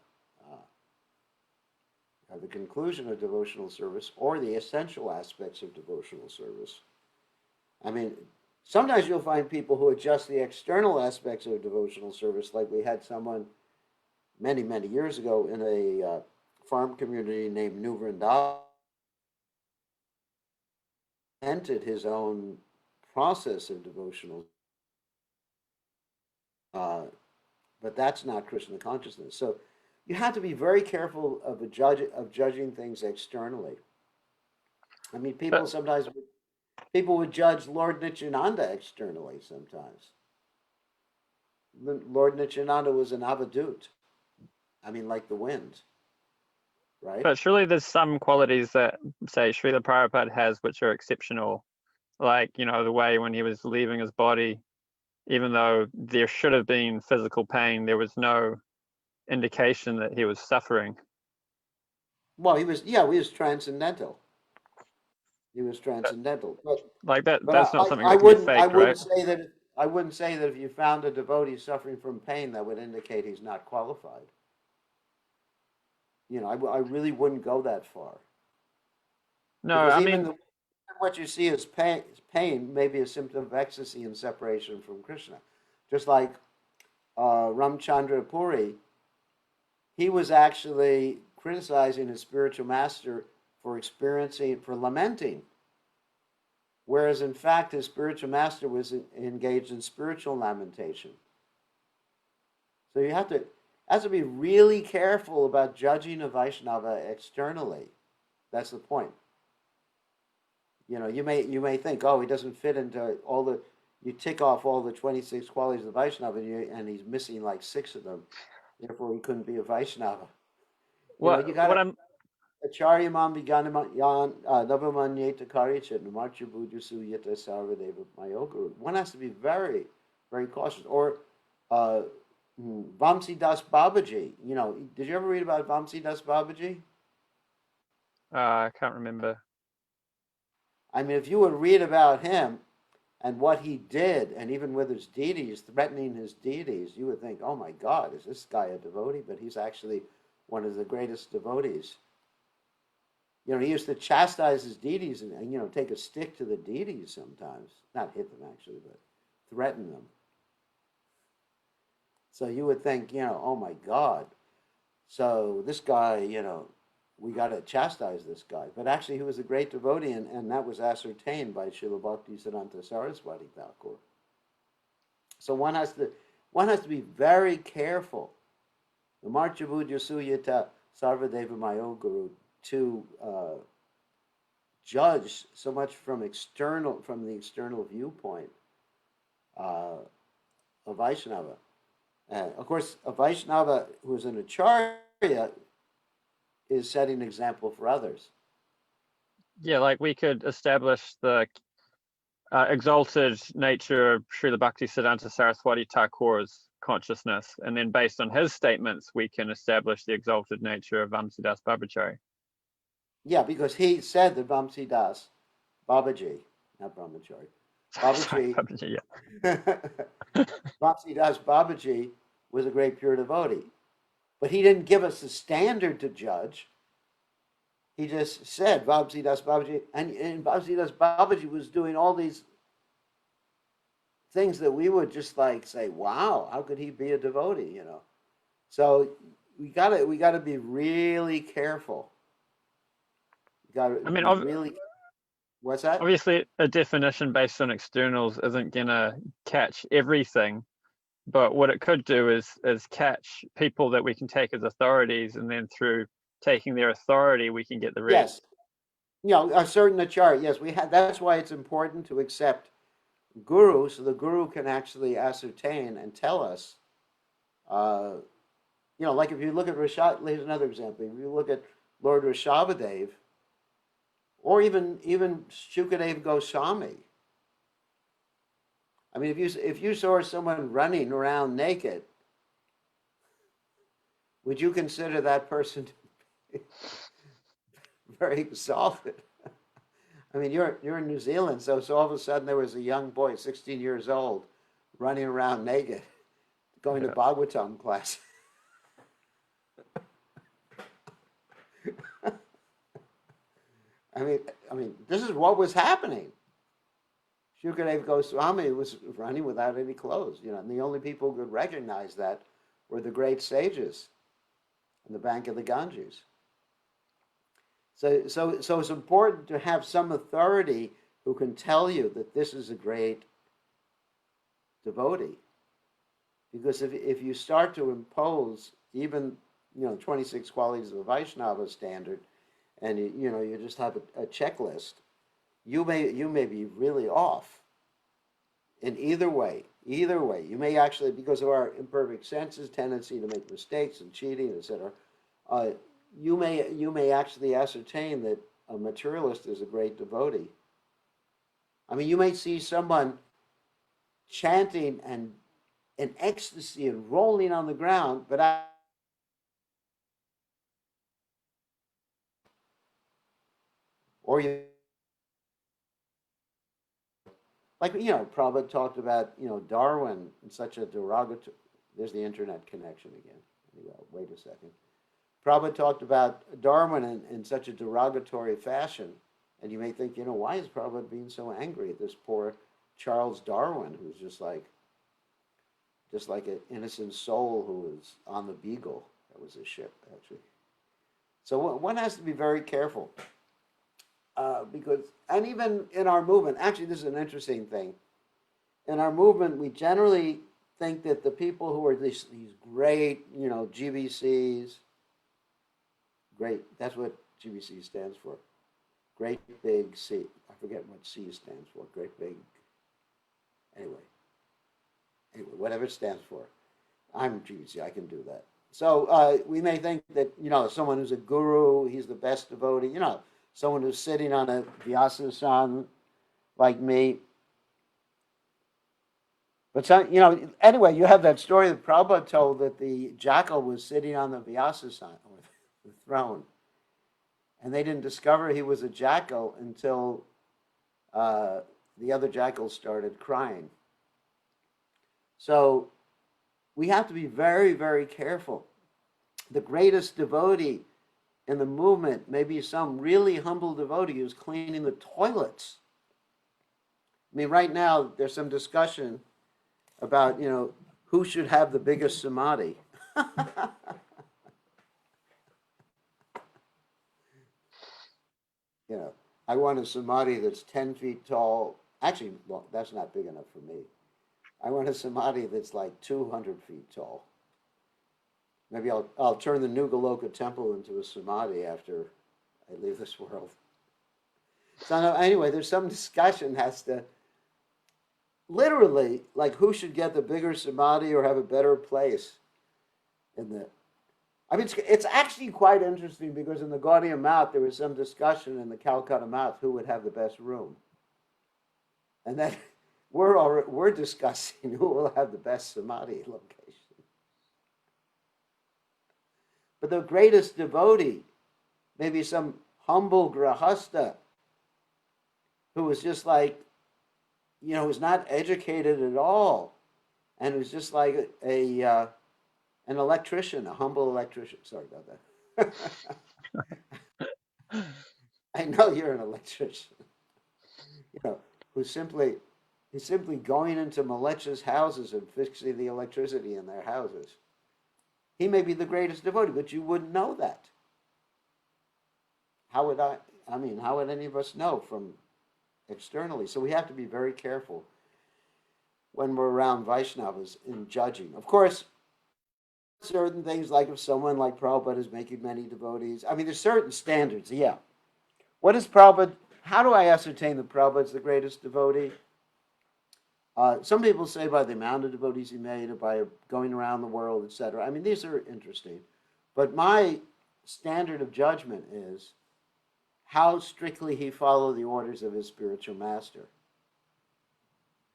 the conclusion of devotional service, or the essential aspects of devotional service. I mean, sometimes you'll find people who adjust the external aspects of devotional service, like we had someone many, many years ago in a farm community named New Vrindavan, entered his own process of devotional, but that's not Krishna consciousness. So you have to be very careful of judging things externally. I mean, people would judge Lord Nityananda externally sometimes. Lord Nityananda was an avadut. I mean, like the wind, right? But surely there's some qualities that, say, Srila Prabhupada has which are exceptional, like, the way when he was leaving his body, even though there should have been physical pain, there was no indication that he was suffering. Well, he was transcendental. He was transcendental. Like that, But that's not something I that can be wouldn't faked, right? I wouldn't say that if you found a devotee suffering from pain, that would indicate he's not qualified. I really wouldn't go that far. No, Because I even mean, what you see as pain may be a symptom of ecstasy and separation from Krishna. Just like Ramchandra Puri, he was actually criticizing his spiritual master for lamenting. Whereas in fact, his spiritual master was engaged in spiritual lamentation. So you have to be really careful about judging a Vaishnava externally. That's the point. You may think, oh, he doesn't fit into you tick off all the 26 qualities of the Vaishnava, and he's missing like 6 of them. Therefore, he couldn't be a Vaishnava. You got to Acharya Mam Viganam Yan Navamanyeta Karichet Numarcha Bujusu Yeta Sarvadeva Mayoguru. One has to be very, very cautious. Or Vamsi Das Babaji. Did you ever read about Vamsi Das Babaji? I can't remember. I mean, if you would read about him and what he did, and even with his deities, threatening his deities, you would think, oh my God, is this guy a devotee? But he's actually one of the greatest devotees. He used to chastise his deities and take a stick to the deities sometimes. Not hit them, actually, but threaten them. So you would think, oh my God. So this guy, we got to chastise this guy. But actually, he was a great devotee, and that was ascertained by Srila Bhaktisiddhanta Saraswati Thakur. So one has to be very careful. The Marchabudya Suyata Sarvadeva Mayoguru to judge so much from the external viewpoint of Vaishnava. Of course, a Vaishnava who is an Acharya is setting an example for others. Yeah, like we could establish the exalted nature of Srila Bhaktisiddhanta Saraswati Thakur's consciousness, and then based on his statements, we can establish the exalted nature of Vamsidas Babachari. Yeah, because he said that Vamsidas Babaji, not Brahmachari, Babaji, Babaji, yeah. Vamsidas Babaji was a great pure devotee. But he didn't give us a standard to judge. He just said Vamsidas Babaji, and Vamsidas Babaji was doing all these things that we would just like say, wow, how could he be a devotee, So we gotta be really careful. What's that? Obviously, a definition based on externals isn't gonna catch everything, but what it could do is Yes. catch people that we can take as authorities, and then through taking their authority, we can get the rest. Yes, a certain acharya. Yes, we have. That's why it's important to accept guru, so the guru can actually ascertain and tell us. Like if you look at here's another example. If you look at Lord Rishabhadev, or even Shukadev Goswami. I mean, if you saw someone running around naked, would you consider that person very exalted. I mean, you're in New Zealand, so all of a sudden there was a young boy, 16 years old, running around naked, going to Bhagavatam class. I mean, this is what was happening. Shukadeva Goswami was running without any clothes, and the only people who could recognize that were the great sages on the bank of the Ganges. So it's important to have some authority who can tell you that this is a great devotee. Because if you start to impose even 26 qualities of a Vaishnava standard, and you just have a checklist, you may be really off. In either way, you may actually, because of our imperfect senses, tendency to make mistakes and cheating, etc. You may actually ascertain that a materialist is a great devotee. I mean, you may see someone chanting and in ecstasy and rolling on the ground, but or you like Prabhupada talked about Darwin in such a derogatory. There's the internet connection again. Wait a second. Prabhupada talked about Darwin in such a derogatory fashion, and you may think, why is Prabhupada being so angry at this poor Charles Darwin, who's just like an innocent soul who was on the Beagle. That was a ship, actually. So one has to be very careful. Because, and even in our movement, actually this is an interesting thing. In our movement, we generally think that the people who are these great, GBCs, great, that's what GBC stands for. Great Big C. I forget what C stands for. Great Big. Anyway, whatever it stands for. I'm GBC, I can do that. So we may think that, someone who's a guru, he's the best devotee, someone who's sitting on a Vyasa-san like me. But, anyway, you have that story that Prabhupada told that the jackal was sitting on the Vyasa-san, or the throne. And they didn't discover he was a jackal until the other jackals started crying. So we have to be very, very careful. The greatest devotee in the movement may be some really humble devotee who's cleaning the toilets. I mean, right now there's some discussion about, who should have the biggest samadhi. I want a samadhi that's 10 feet tall. Actually, well, that's not big enough for me. I want a samadhi that's like 200 feet tall. Maybe I'll turn the Nugaloka temple into a samadhi after I leave this world. So anyway, there's some discussion as to literally, like, who should get the bigger samadhi or have a better place in the. I mean, it's actually quite interesting because in the Gaudiya Math there was some discussion in the Calcutta Math who would have the best room, and then we're discussing who will have the best samadhi location. But the greatest devotee, maybe some humble grahasta who was just like, who's not educated at all, and who's just like an electrician, a humble electrician. Sorry about that. I know you're an electrician. Who's simply going into malechas houses and fixing the electricity in their houses. He may be the greatest devotee, but you wouldn't know that. How would how would any of us know from externally? So we have to be very careful when we're around Vaishnavas in judging. Of course, certain things, like if someone like Prabhupada is making many devotees, there's certain standards, yeah. What is Prabhupada? How do I ascertain that Prabhupada is the greatest devotee? Some people say by the amount of devotees he made, or by going around the world, etc. These are interesting. But my standard of judgment is how strictly he followed the orders of his spiritual master.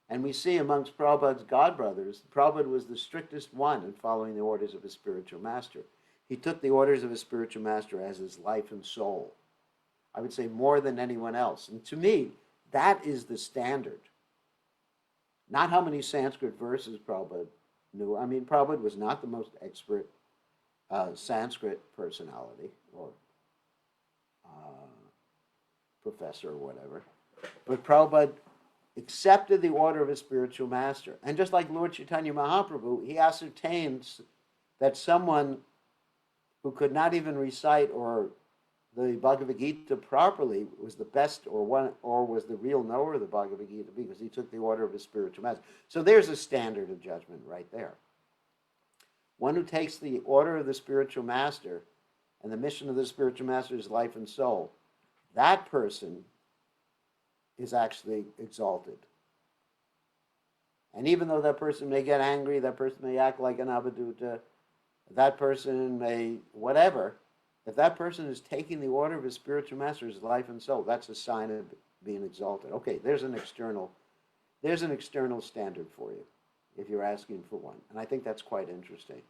And we see amongst Prabhupada's godbrothers, Prabhupada was the strictest one in following the orders of his spiritual master. He took the orders of his spiritual master as his life and soul. I would say more than anyone else. And to me, that is the standard. Not how many Sanskrit verses Prabhupada knew. I mean, Prabhupada was not the most expert Sanskrit personality or professor or whatever. But Prabhupada accepted the order of his spiritual master. And just like Lord Chaitanya Mahaprabhu, he ascertains that someone who could not even recite or the Bhagavad Gita properly was the best or was the real knower of the Bhagavad Gita because he took the order of his spiritual master. So there's a standard of judgment right there. One who takes the order of the spiritual master and the mission of the spiritual master is life and soul, that person is actually exalted. And even though that person may get angry, that person may act like an avaduta, that person may whatever, if that person is taking the order of his spiritual master's life and soul, that's a sign of being exalted. Okay, there's an external standard for you, if you're asking for one. And I think that's quite interesting.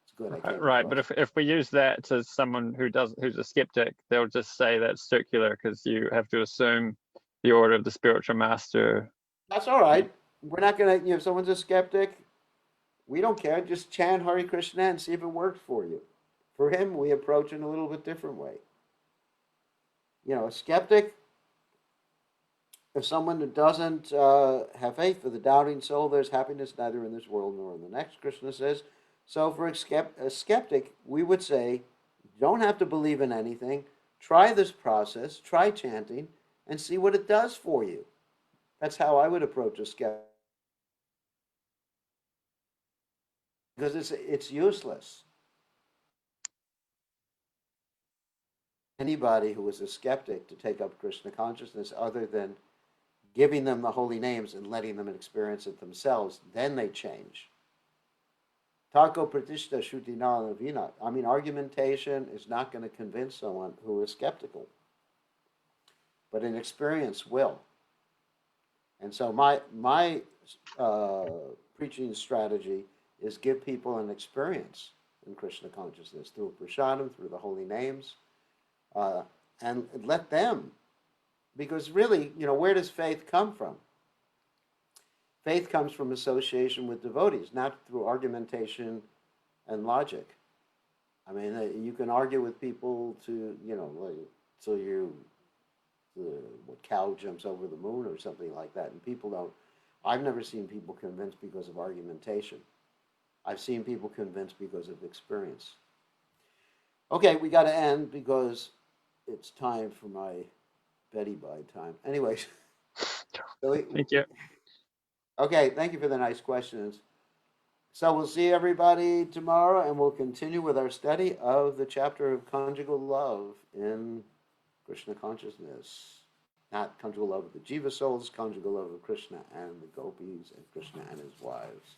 It's good. Right, but if we use that to someone who's a skeptic, they'll just say that's circular because you have to assume the order of the spiritual master. That's all right. We're not gonna, if someone's a skeptic, we don't care. Just chant Hare Krishna and see if it works for you. For him, we approach it in a little bit different way. A skeptic, if someone who doesn't have faith, for the doubting soul, there's happiness neither in this world nor in the next, Krishna says. So for a skeptic, we would say, you don't have to believe in anything. Try this process, try chanting, and see what it does for you. That's how I would approach a skeptic. Because it's useless. Anybody who is a skeptic to take up Krishna consciousness other than giving them the holy names and letting them experience it themselves, then they change. Tarko pratishta shuti navina. I mean, argumentation is not going to convince someone who is skeptical. But an experience will. And so my preaching strategy is give people an experience in Krishna consciousness through prasadam, through the holy names, and let them, because really, where does faith come from? Faith comes from association with devotees, not through argumentation and logic. I mean, you can argue with people to, till what cow jumps over the moon or something like that, and people don't. I've never seen people convinced because of argumentation. I've seen people convinced because of experience. Okay, we got to end because it's time for my Betty Bye time. Anyways. Thank you. Okay, thank you for the nice questions. So we'll see everybody tomorrow, and we'll continue with our study of the chapter of conjugal love in Krishna consciousness. Not conjugal love of the Jiva souls, conjugal love of Krishna and the gopis and Krishna and his wives.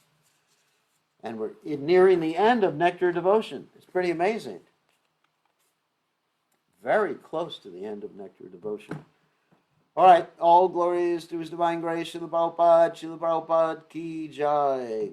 And we're nearing the end of Nectar of Devotion. It's pretty amazing. Very close to the end of Nectar of Devotion. All right, all glories to His divine grace, Srila Prabhupada ki jai.